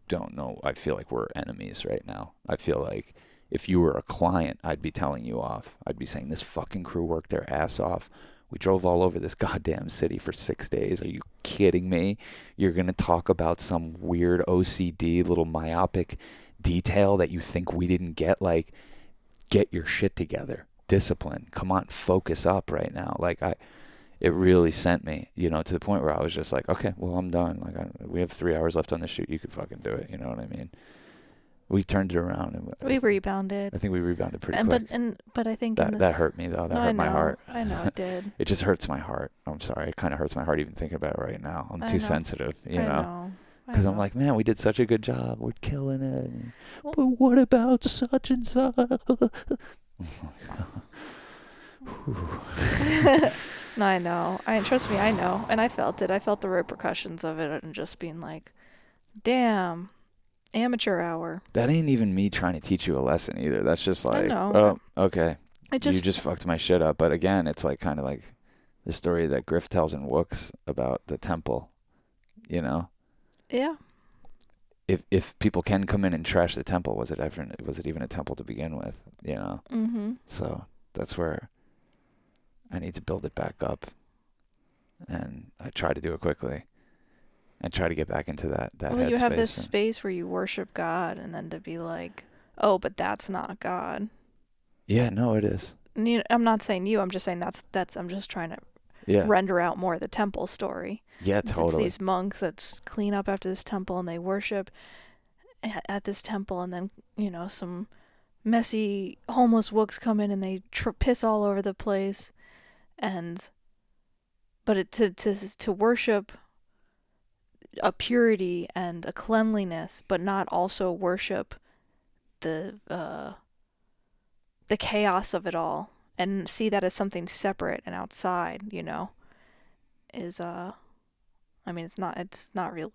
don't know. I feel like we're enemies right now. I feel like if you were a client, I'd be telling you off. I'd be saying this fucking crew worked their ass off. We drove all over this goddamn city for 6 days. Are you kidding me? You're going to talk about some weird OCD little myopic detail that you think we didn't get? Like, get your shit together. Discipline. Come on, focus up right now. Like, it really sent me, to the point where I was just like, okay, well, I'm done. Like, we have 3 hours left on the shoot. You could fucking do it. You know what I mean? We turned it around. And we rebounded. I think we rebounded pretty quick. But I think that hurt me though. That hurt my heart. I know it did. It just hurts my heart. I'm sorry. It kind of hurts my heart even thinking about it right now. I'm too sensitive, you know. Because I'm like, man, we did such a good job. We're killing it. Well, but what about such and such? No, I know. Trust me, I know. And I felt it. I felt the repercussions of it and just being like, damn. Amateur hour. That ain't even me trying to teach you a lesson either. That's just like, oh, okay. You just fucked my shit up. But again, it's like kind of like the story that Griff tells in Wooks about the temple, Yeah. If people can come in and trash the temple, was it even a temple to begin with? Mm-hmm. So that's where I need to build it back up, and I try to do it quickly. And try to get back into that headspace. You have this space where you worship God, and then to be like, oh, but that's not God. Yeah, no, it is. I'm not saying you. I'm just saying that's. I'm just trying to render out more of the temple story. Yeah, totally. It's these monks that clean up after this temple, and they worship at this temple, and then some messy homeless wooks come in and they piss all over the place, and to worship a purity and a cleanliness, but not also worship the the chaos of it all and see that as something separate and outside, is I mean it's not real.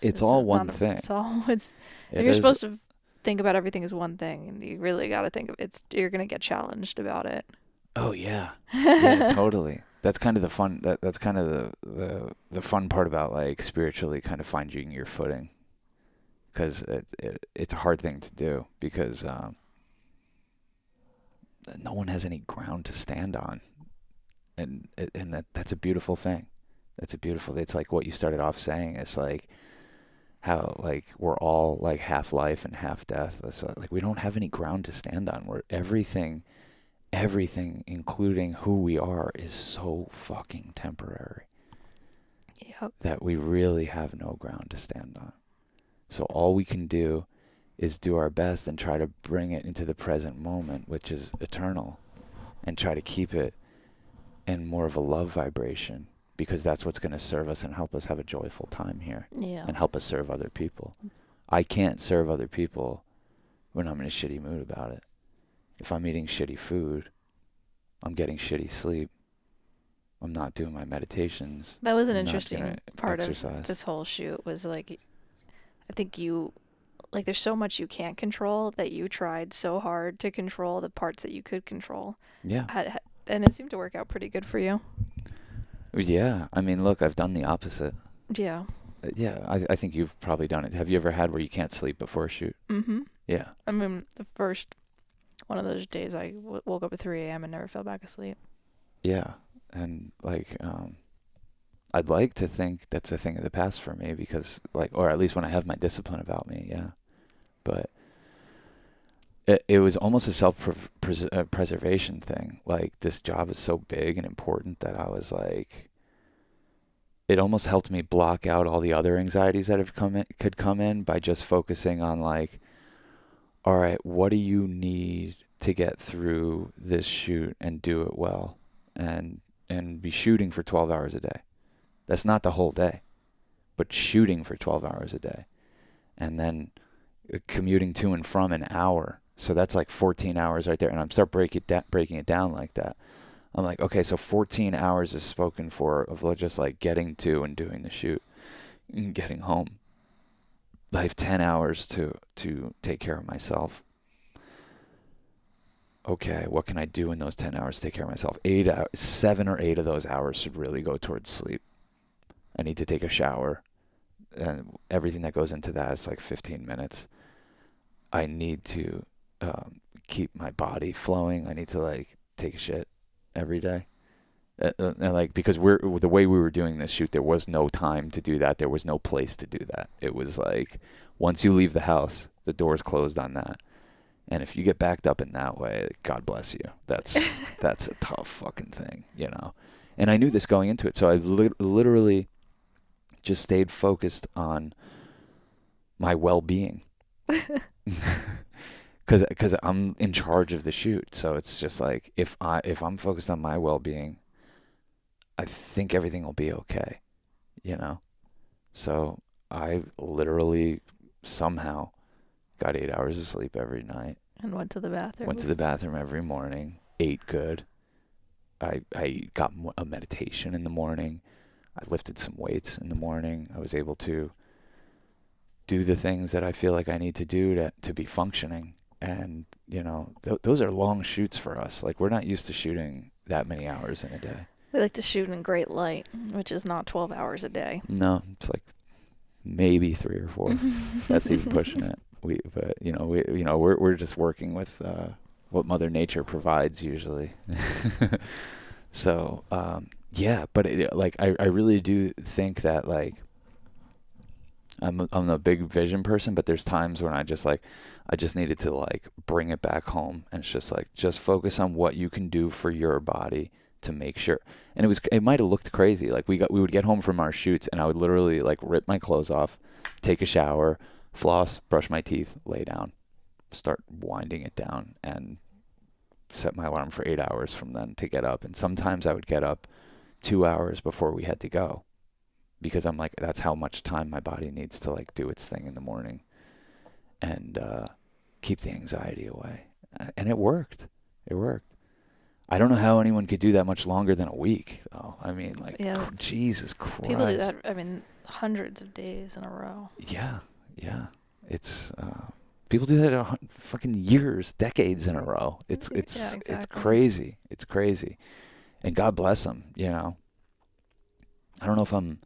It's all one not a, thing. It's all it's It you're is. supposed to think about everything as one thing, and you really got to think of you're going to get challenged about it. Oh yeah. Yeah, totally. That's kind of the fun. That's kind of the fun part about like spiritually kind of finding your footing, because it's a hard thing to do because no one has any ground to stand on, and that's a beautiful thing. That's a beautiful. It's like what you started off saying. It's like how like we're all like half life and half death. It's like we don't have any ground to stand on. We're everything, including who we are, is so fucking temporary. Yep. That we really have no ground to stand on. So all we can do is do our best and try to bring it into the present moment, which is eternal, and try to keep it in more of a love vibration, because that's what's going to serve us and help us have a joyful time here. Yeah. And help us serve other people. I can't serve other people when I'm in a shitty mood about it. If I'm eating shitty food, I'm getting shitty sleep, I'm not doing my meditations. That was an interesting part of this whole shoot, was like, I think there's so much you can't control that you tried so hard to control the parts that you could control. Yeah. And it seemed to work out pretty good for you. Yeah. I mean, look, I've done the opposite. Yeah. Yeah, I think you've probably done it. Have you ever had where you can't sleep before a shoot? Mm-hmm. Yeah. I mean, the first one of those days I woke up at 3 a.m. and never fell back asleep. Yeah. And like, I'd like to think that's a thing of the past for me, because like, or at least when I have my discipline about me. Yeah. But it was almost a self-preservation thing. Like, this job is so big and important that I was like, it almost helped me block out all the other anxieties that could come in by just focusing on like, all right, what do you need to get through this shoot and do it well, and be shooting for 12 hours a day. That's not the whole day, but shooting for 12 hours a day, and then commuting to and from an hour. So that's like 14 hours right there. And I'm start breaking it down like that. I'm like, okay, so 14 hours is spoken for of just like getting to and doing the shoot and getting home. I have 10 hours to take care of myself. Okay, what can I do in those 10 hours to take care of myself? 7 or 8 of those hours should really go towards sleep. I need to take a shower, and everything that goes into that is like 15 minutes. I need to keep my body flowing. I need to like take a shit every day. And like, because the way we were doing this shoot, there was no time to do that. There was no place to do that. It was like, once you leave the house, the door's closed on that. And if you get backed up in that way, God bless you. That's a tough fucking thing, you know. And I knew this going into it, so I literally just stayed focused on my well-being. Because I'm in charge of the shoot, so it's just like, if I'm focused on my well-being, I think everything will be okay, you know? So I literally somehow got 8 hours of sleep every night. And went to the bathroom. Went to the bathroom every morning, ate good. I got a meditation in the morning. I lifted some weights in the morning. I was able to do the things that I feel like I need to do to be functioning. And, you know, those are long shoots for us. Like, we're not used to shooting that many hours in a day. We like to shoot in great light, which is not 12 hours a day. No, it's like maybe 3 or 4. That's even pushing it. We're just working with what Mother Nature provides usually. So yeah, but I really do think that like I'm a big vision person, but there's times when I just needed to like bring it back home, and it's just like, just focus on what you can do for your body to make sure. And it might have looked crazy. Like, we would get home from our shoots, and I would literally like rip my clothes off, take a shower, floss, brush my teeth, lay down. start winding it down and set my alarm for 8 hours from then to get up. And sometimes I would get up 2 hours before we had to go, because I'm like, that's how much time my body needs to like do its thing in the morning and keep the anxiety away. And it worked. It worked. I don't know how anyone could do that much longer than a week, though. I mean, like, yeah. Jesus Christ. People do that, I mean, hundreds of days in a row. Yeah, yeah. It's people do that fucking years, decades in a row. It's yeah, exactly. It's crazy. It's crazy. And God bless them, you know. I don't know if I'm,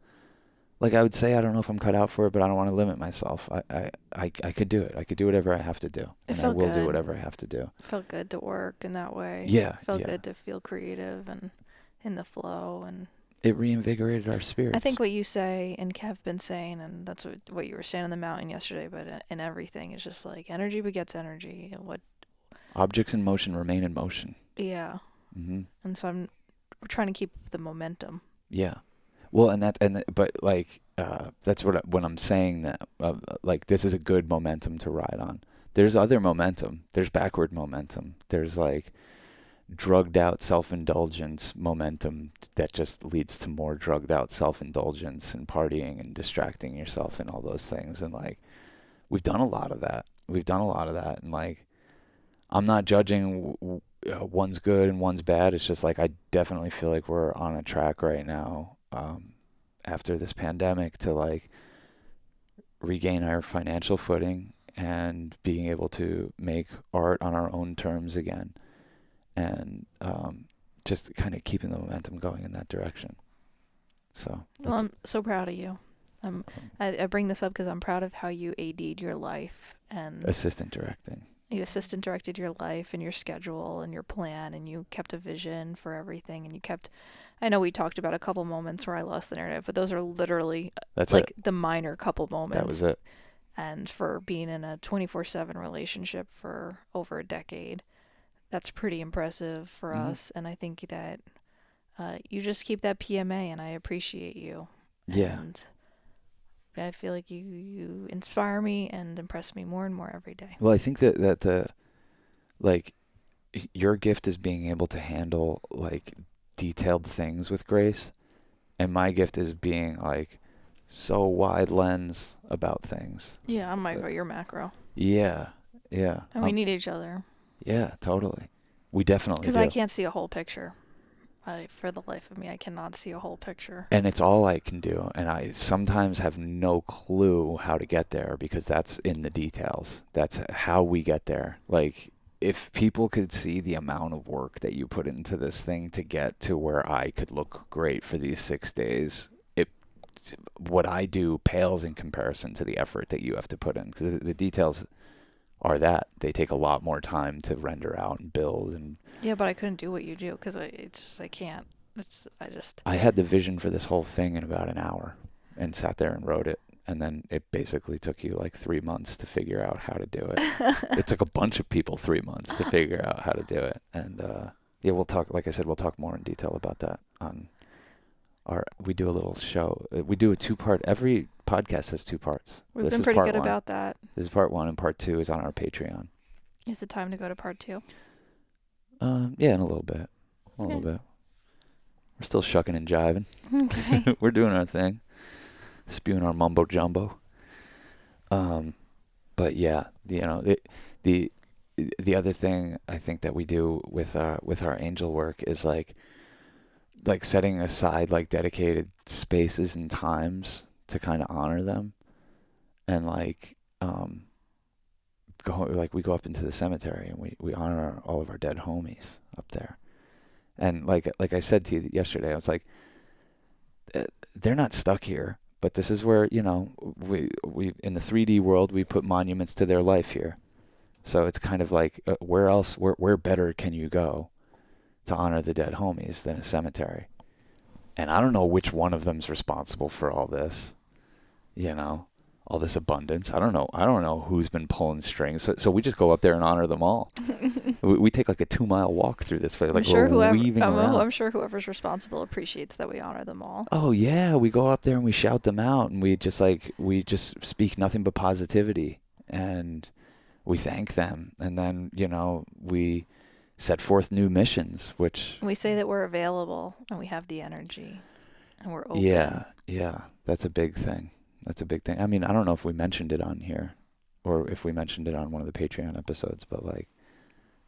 like I would say, I don't know if I'm cut out for it, but I don't want to limit myself. I could do it. I could do whatever I have to do. And I will do whatever I have to do. It felt good to work in that way. Yeah. It felt good to feel creative and in the flow. And it reinvigorated our spirits. I think what you say and have been saying, and that's what you were saying on the mountain yesterday, but in everything, is just like energy begets energy. And what objects in motion remain in motion. Yeah. Mm-hmm. And so we're trying to keep the momentum. Yeah. Well, but like, that's when I'm saying that, like, this is a good momentum to ride on. There's other momentum. There's backward momentum. There's like drugged out self-indulgence momentum that just leads to more drugged out self-indulgence and partying and distracting yourself and all those things. And like, we've done a lot of that. And like, I'm not judging one's good and one's bad. It's just like, I definitely feel like we're on a track right now, after this pandemic, to like regain our financial footing and being able to make art on our own terms again, and just kind of keeping the momentum going in that direction. So, well, I'm so proud of you. I bring this up because I'm proud of how you AD'd your life and assistant directing. You assistant directed your life and your schedule and your plan, and you kept a vision for everything, and you kept. I know we talked about a couple moments where I lost the narrative, but those are literally the minor couple moments. That was it. And for being in a 24/7 relationship for over a decade, that's pretty impressive for us. And I think that you just keep that PMA, and I appreciate you. Yeah. And I feel like you inspire me and impress me more and more every day. Well, I think that the, like, your gift is being able to handle like detailed things with grace, and my gift is being like so wide lens about things. Yeah, I'm micro, you're macro. Yeah. And we need each other. Yeah, totally. We definitely do. Because I can't see a whole picture. For the life of me, I cannot see a whole picture. And it's all I can do. And I sometimes have no clue how to get there, because that's in the details. That's how we get there. Like, if people could see the amount of work that you put into this thing to get to where I could look great for these 6 days, what I do pales in comparison to the effort that you have to put in. Because the details are that they take a lot more time to render out and build. And yeah, but I couldn't do what you do because I can't. I had the vision for this whole thing in about an hour and sat there and wrote it. And then it basically took you like 3 months to figure out how to do it. It took a bunch of people 3 months to figure out how to do it. And yeah, we'll talk, like I said, we'll talk more in detail about that on we do a little show. We do a 2-part, every podcast has 2 parts. We've been pretty good about that. This is part 1, and part 2 is on our Patreon. Is it time to go to part 2? Yeah, in a little bit. A little bit. We're still shucking and jiving. Okay. We're doing our thing. Spewing our mumbo jumbo. But yeah, you know, the other thing I think that we do with our angel work is like setting aside like dedicated spaces and times to kind of honor them, and like we go up into the cemetery and we honor all of our dead homies up there. And like I said to you yesterday, I was like, they're not stuck here, but this is where, you know, we in the 3D world, we put monuments to their life here. So it's kind of like, where better can you go to honor the dead homies than a cemetery? And I don't know which one of them's responsible for all this, you know, all this abundance. I don't know who's been pulling strings. So we just go up there and honor them all. we take like a 2-mile walk through this place. Like I'm sure whoever's responsible appreciates that we honor them all. Oh yeah, we go up there and we shout them out, and we just speak nothing but positivity, and we thank them, and then, we set forth new missions, which We say that we're available and we have the energy and we're open. Yeah, that's a big thing. I mean, I don't know if we mentioned it on here or if we mentioned it on one of the Patreon episodes, but like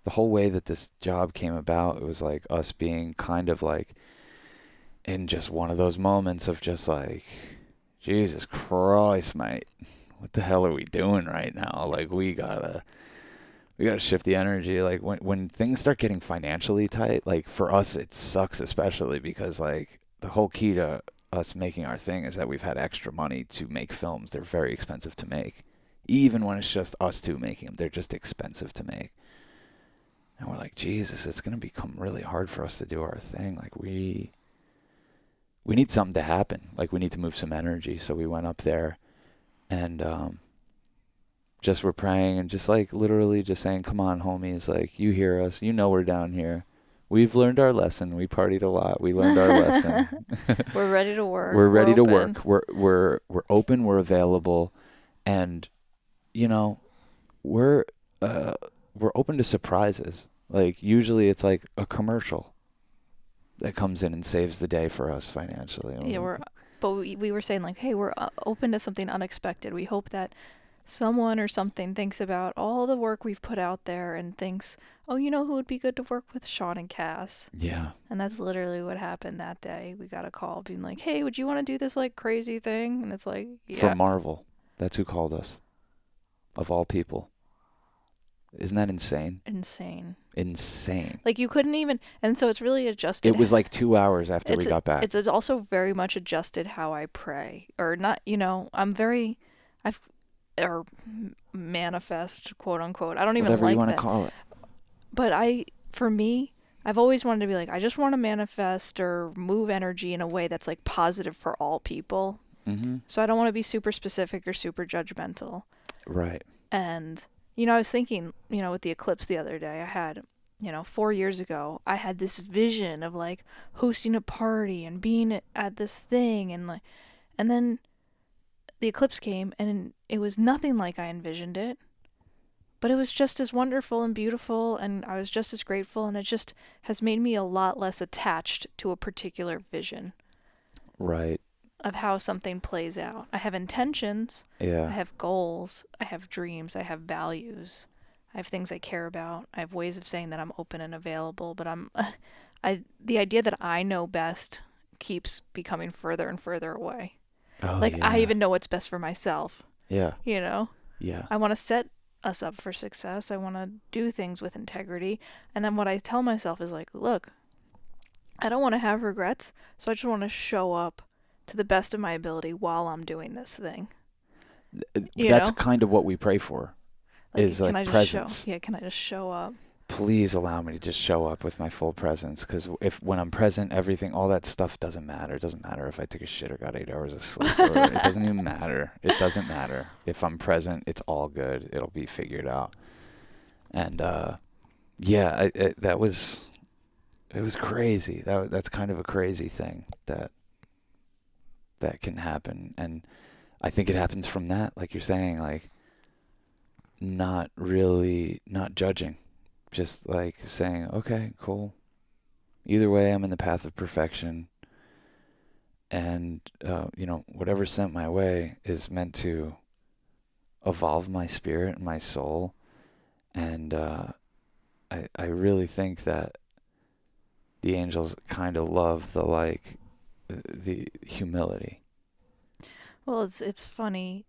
the whole way that this job came about, it was like us being kind of like in just one of those moments of just like, Jesus Christ, mate, what the hell are we doing right now? Like we gotta shift the energy. Like when things start getting financially tight, like for us it sucks, especially because like the whole key to us making our thing is that we've had extra money to make films. They're very expensive to make. Even when it's just us two making them, they're just expensive to make. And we're like, Jesus, it's going to become really hard for us to do our thing. Like we need something to happen. Like we need to move some energy. So we went up there and just were praying and just like literally just saying, come on, homies, like you hear us, we're down here. We've learned our lesson. We partied a lot. We learned our lesson. We're ready to work. We're ready to work. We're open. We're available, and we're open to surprises. Like usually it's like a commercial that comes in and saves the day for us financially. Yeah, but we were saying like, hey, we're open to something unexpected. We hope that someone or something thinks about all the work we've put out there and thinks, oh, who would be good to work with? Sean and Cass. Yeah. And that's literally what happened that day. We got a call being like, hey, would you want to do this like crazy thing? And it's like, yeah. From Marvel. That's who called us. Of all people. Isn't that insane? Insane. Like you couldn't even, and so it's really adjusted. It was like 2 hours after we got back. It's also very much adjusted how I pray, or not, or manifest, quote unquote. I don't even whatever like you want that. to call it. But for me, I've always wanted to be like, I just want to manifest or move energy in a way that's like positive for all people. Mm-hmm. So I don't want to be super specific or super judgmental. Right. And, I was thinking, with the eclipse the other day, I had, 4 years ago, I had this vision of like hosting a party and being at this thing and then the eclipse came and it was nothing like I envisioned it, but it was just as wonderful and beautiful and I was just as grateful, and it just has made me a lot less attached to a particular vision. Right. Of how something plays out. I have intentions. Yeah. I have goals. I have dreams. I have values. I have things I care about. I have ways of saying that I'm open and available, but the idea that I know best keeps becoming further and further away. Oh, like yeah. I even know what's best for myself. Yeah. Yeah. I want to set us up for success. I want to do things with integrity. And then what I tell myself is like, look, I don't want to have regrets, so I just want to show up to the best of my ability while I'm doing this thing. That's kind of what we pray for. Is like presence. Can I just show up? Please allow me to just show up with my full presence, because when I'm present, everything, all that stuff doesn't matter. It doesn't matter if I took a shit or got 8 hours of sleep. It doesn't even matter. It doesn't matter. If I'm present, it's all good. It'll be figured out. And it was crazy. That's kind of a crazy thing that can happen, and I think it happens from that, like you're saying, like not judging, just like saying, okay, cool, either way I'm in the path of perfection, and whatever's sent my way is meant to evolve my spirit and my soul, and I really think that the angels kind of love the humility. Well, it's funny.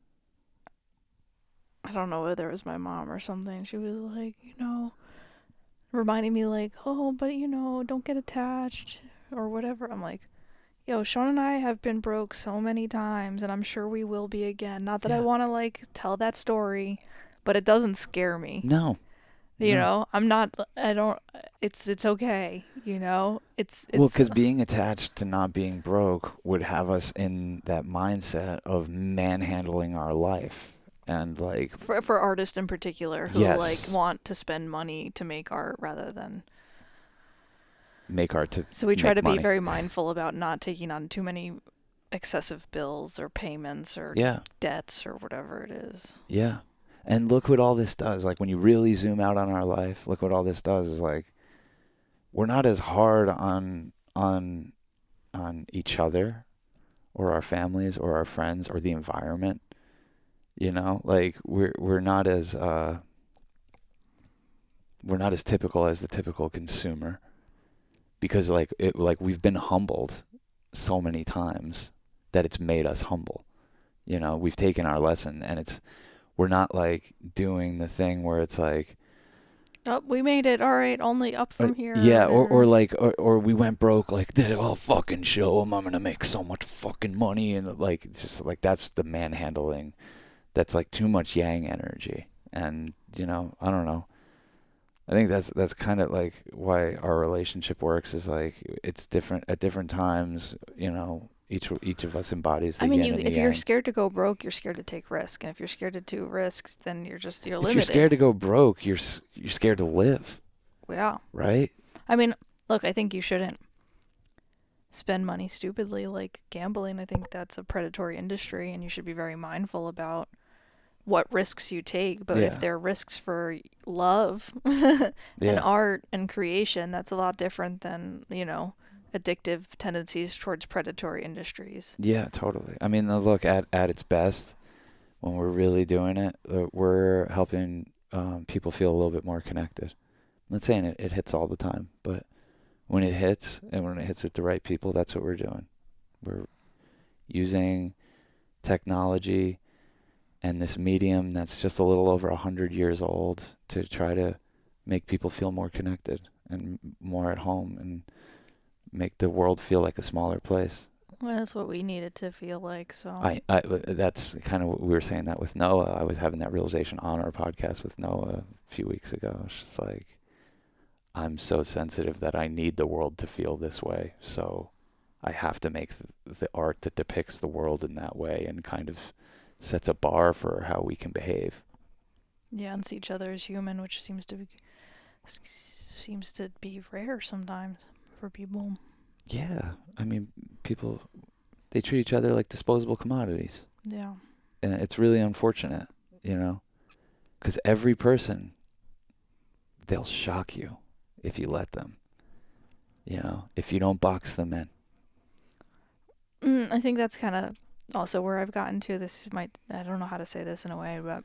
I don't know whether it was my mom or something. She was like, reminding me like, oh, but don't get attached or whatever. I'm like, yo, Sean and I have been broke so many times, and I'm sure we will be again. Not that I want to like tell that story, but it doesn't scare me. No. I'm not. I don't. It's okay. It's well, because being attached to not being broke would have us in that mindset of manhandling our life, and like for artists in particular who like want to spend money to make art rather than make art to. So we try to money. be very mindful about not taking on too many excessive bills or payments or debts or whatever it is. Yeah. And look what all this does. Like, when you really zoom out on our life, look what all this does is, like, we're not as hard on each other or our families or our friends or the environment. You know, like, we're not as typical as the typical consumer, because like we've been humbled so many times that it's made us humble. You know, we've taken our lesson, and we're not like doing the thing where it's like, oh, we made it. All right, only up from here. yeah, or we went broke. Like, I'll fucking show them I'm gonna make so much fucking money, and like, it's just like, that's the manhandling. That's like too much yang energy, and you know, I don't know. I think that's kind of like why our relationship works, is like, it's different at different times. You know, each of us embodies the yin and the if yang. you're scared to go broke, you're scared to take risk, and if you're scared to do risks, then you're limited. If you're scared to go broke, you're scared to live. Yeah. Right. I mean, look, I think you shouldn't spend money stupidly, like gambling. I think that's a predatory industry, and you should be very mindful about what risks you take. But if there are risks for love and art and creation, that's a lot different than, you know, addictive tendencies towards predatory industries. Yeah, totally. I mean, look, at its best, when we're really doing it, we're helping people feel a little bit more connected. I'm not saying it hits all the time, but when it hits, and when it hits with the right people, that's what we're doing. We're using technology and this medium that's just a little over 100 years old to try to make people feel more connected and more at home, and make the world feel like a smaller place. Well, that's what we needed to feel like. So that's kind of what we were saying that with Noah. I was having that realization on our podcast with Noah a few weeks ago. It's just like, I'm so sensitive that I need the world to feel this way. So I have to make the art that depicts the world in that way, and kind of sets a bar for how we can behave. Yeah, and see each other as human, which seems to be rare sometimes for people. Yeah, I mean, people, they treat each other like disposable commodities. Yeah. And it's really unfortunate, you know, because every person, they'll shock you if you let them, you know, if you don't box them in. I think that's kind of also where I've gotten to. I don't know how to say this in a way, but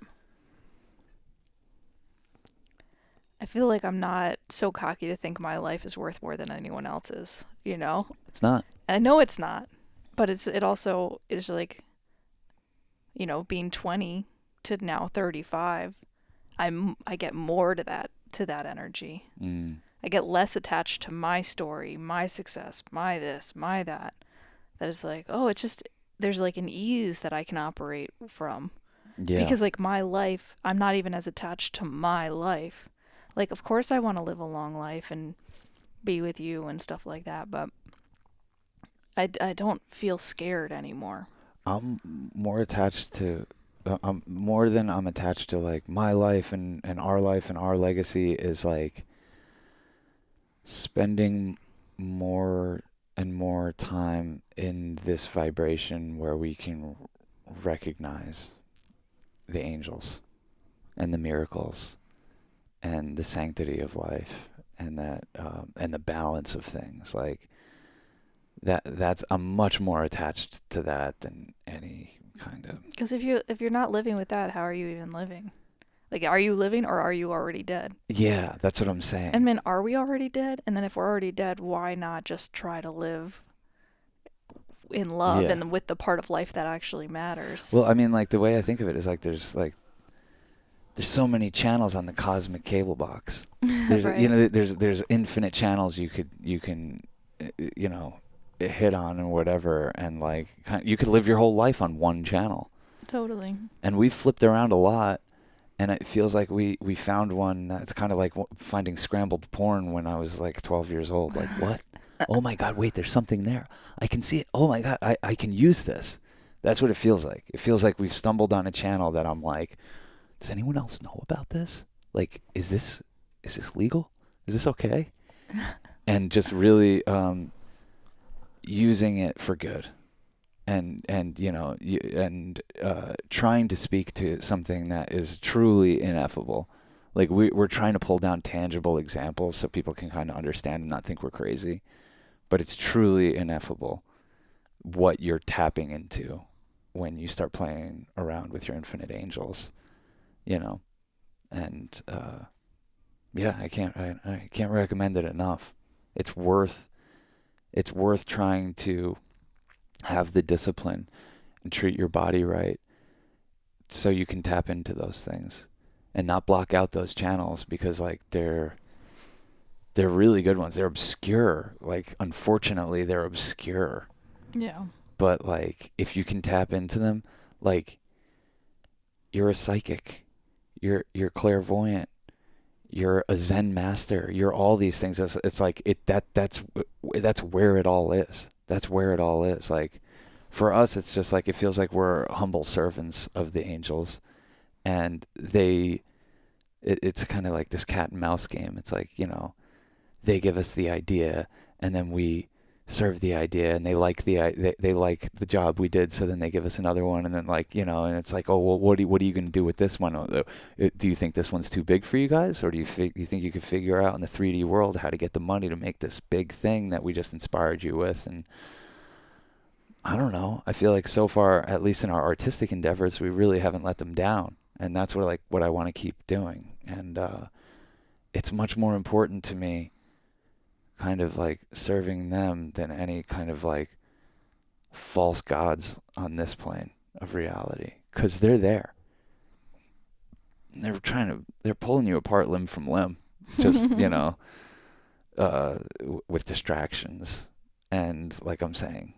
I feel like I'm not so cocky to think my life is worth more than anyone else's, you know? It's not. I know it's not, but it also is like, you know, being 20 to now 35, I get more to that energy. I get less attached to my story, my success, my this, my that. That is like, oh, it's just, there's like an ease that I can operate from. Yeah. Because like my life, I'm not even as attached to my life. Like, of course I want to live a long life and be with you and stuff like that, but I don't feel scared anymore. I'm more attached to, more than I'm attached to like my life and our legacy, is like spending more and more time in this vibration where we can recognize the angels and the miracles and the sanctity of life, and that and the balance of things. Like that's, I'm much more attached to that than any kind of. Because if you're not living with that, how are you even living? Like, are you living or are you already dead? Yeah, that's what I'm saying. And then, are we already dead? And then if we're already dead, why not just try to live in love and with the part of life that actually matters? Well, I mean, like, the way I think of it is like there's so many channels on the cosmic cable box. There's right. You know, there's infinite channels you can you know, hit on and whatever, and like you could live your whole life on one channel. Totally. And we've flipped around a lot. And it feels like we found one. It's kind of like finding scrambled porn when I was like 12 years old. Like, what? Oh my God, wait, there's something there. I can see it. Oh my God, I can use this. That's what it feels like. It feels like we've stumbled on a channel that I'm like, does anyone else know about this? Like, is this legal? Is this okay? And just really using it for good. and trying to speak to something that is truly ineffable. Like we're trying to pull down tangible examples so people can kind of understand and not think we're crazy, but it's truly ineffable what you're tapping into when you start playing around with your infinite angels, and yeah, I can't recommend it enough. It's worth trying to have the discipline and treat your body right so you can tap into those things and not block out those channels, because like they're really good ones. They're obscure. Like, unfortunately, they're obscure. Yeah. But like if you can tap into them, like you're a psychic, you're clairvoyant, you're a Zen master, you're all these things. It's like that's where it all is. That's where it all is. Like for us, it's just like it feels like we're humble servants of the angels, and it's kind of like this cat and mouse game. It's like, they give us the idea, and then we serve the idea, and they like they like the job we did, so then they give us another one, and then and it's like, oh well, what are you going to do with this one? Do you think this one's too big for you guys, or do you think you could figure out in the 3D world how to get the money to make this big thing that we just inspired you with? And I don't know. I feel like so far, at least in our artistic endeavors, we really haven't let them down, and that's what I want to keep doing. And it's much more important to me kind of like serving them than any kind of like false gods on this plane of reality, because they're there. They're pulling you apart limb from limb, just with distractions and, like I'm saying,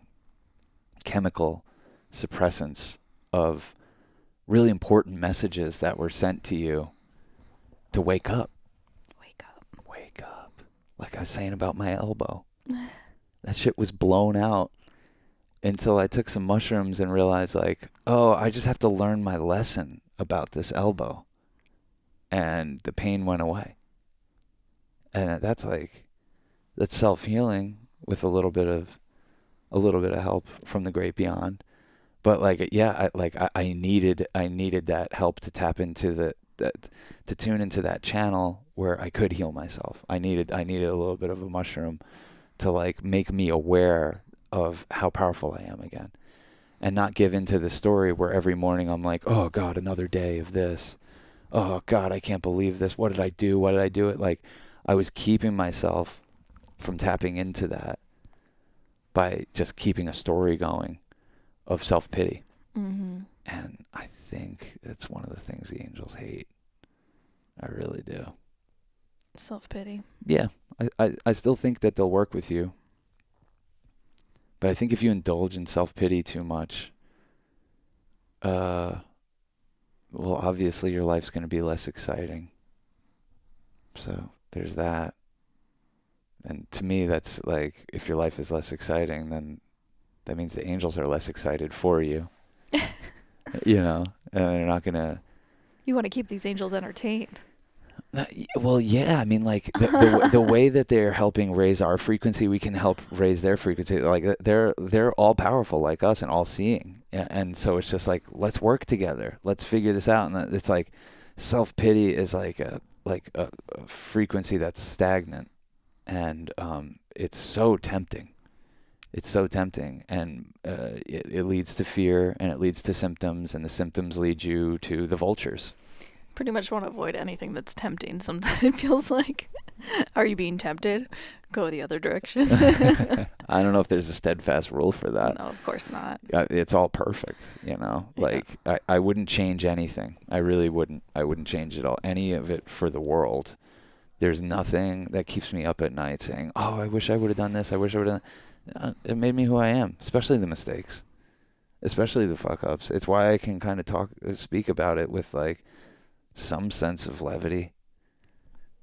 chemical suppressants of really important messages that were sent to you to wake up. Wake up. Like I was saying about my elbow. That shit was blown out until I took some mushrooms and realized, like, oh, I just have to learn my lesson about this elbow. And the pain went away. And that's self-healing with a little bit of help from the great beyond. But like, yeah, I needed that help to tap into to tune into that channel where I could heal myself. I needed a little bit of a mushroom to like make me aware of how powerful I am again, and not give into the story where every morning I'm like, oh God, another day of this. Oh God, I can't believe this. What did I do? Why did I do it? Like, I was keeping myself from tapping into that by just keeping a story going of self-pity. Mm-hmm. And I think that's one of the things the angels hate. I really do. Self-pity. Yeah. I still think that they'll work with you. But I think if you indulge in self-pity too much, well, obviously your life's going to be less exciting. So there's that. And to me, that's like, if your life is less exciting, then that means the angels are less excited for you. And they're not going to... You want to keep these angels entertained. Well, yeah. I mean, like, the way that they're helping raise our frequency, we can help raise their frequency. Like, they're all powerful like us and all seeing. And so it's just like, let's work together. Let's figure this out. And it's like, self-pity is like a frequency that's stagnant. And it's so tempting. It's so tempting, and it leads to fear, and it leads to symptoms, and the symptoms lead you to the vultures. Pretty much want to avoid anything that's tempting. Sometimes it feels like, are you being tempted? Go the other direction. I don't know if there's a steadfast rule for that. No, of course not. It's all perfect, Like, I wouldn't change anything. I really wouldn't. I wouldn't change it all. Any of it for the world. There's nothing that keeps me up at night saying, oh, I wish I would have done this. I wish I would have done that. It made me who I am, especially the mistakes, especially the fuck-ups. It's why I can kind of speak about it with, like, some sense of levity.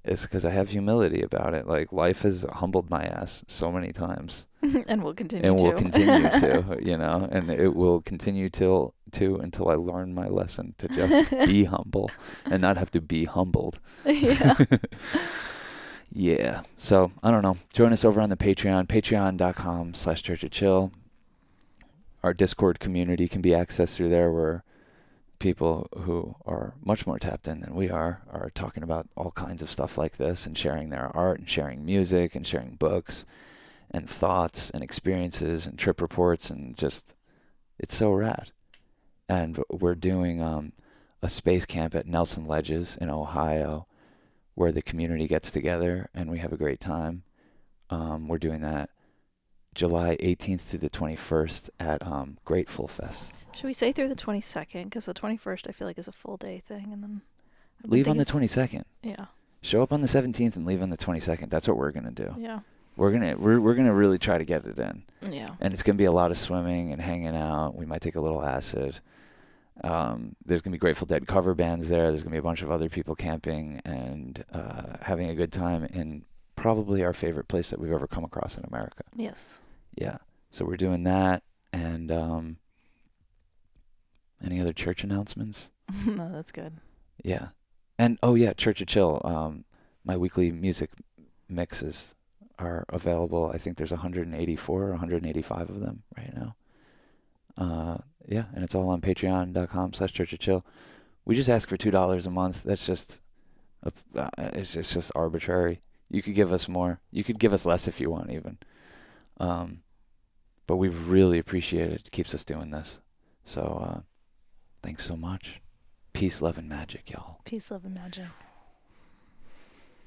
It's because I have humility about it. Like, life has humbled my ass so many times. And will continue and to. will continue to, and it will continue until I learn my lesson to just be humble and not have to be humbled. Yeah. Yeah. So, I don't know. Join us over on the Patreon, patreon.com/churchofchill. our Discord community can be accessed through there, where people who are much more tapped in than we are talking about all kinds of stuff like this and sharing their art and sharing music and sharing books and thoughts and experiences and trip reports, and just, it's so rad. And we're doing a space camp at Nelson Ledges in Ohio, where the community gets together and we have a great time. We're doing that July 18th through the 21st at Grateful Fest. Should we say through the 22nd? Because the 21st I feel like is a full day thing, and then leave on the 22nd. Yeah. Show up on the 17th and leave on the 22nd. That's what we're gonna do. Yeah. We're gonna really try to get it in. Yeah. And it's gonna be a lot of swimming and hanging out. We might take a little acid. There's gonna be Grateful Dead cover bands there. There's gonna be a bunch of other people camping and having a good time in probably our favorite place that we've ever come across in America. Yes. Yeah. So we're doing that. And any other church announcements? No, that's good. Yeah. And oh yeah, Church of Chill. My weekly music mixes are available. I think there's 184 or 185 of them right now. Yeah, and it's all on patreon.com/churchofchill. We just ask for $2 a month. That's just it's just arbitrary. You could give us more. You could give us less if you want, even. But we really appreciate it. It keeps us doing this. So thanks so much. Peace, love, and magic, y'all. Peace, love, and magic.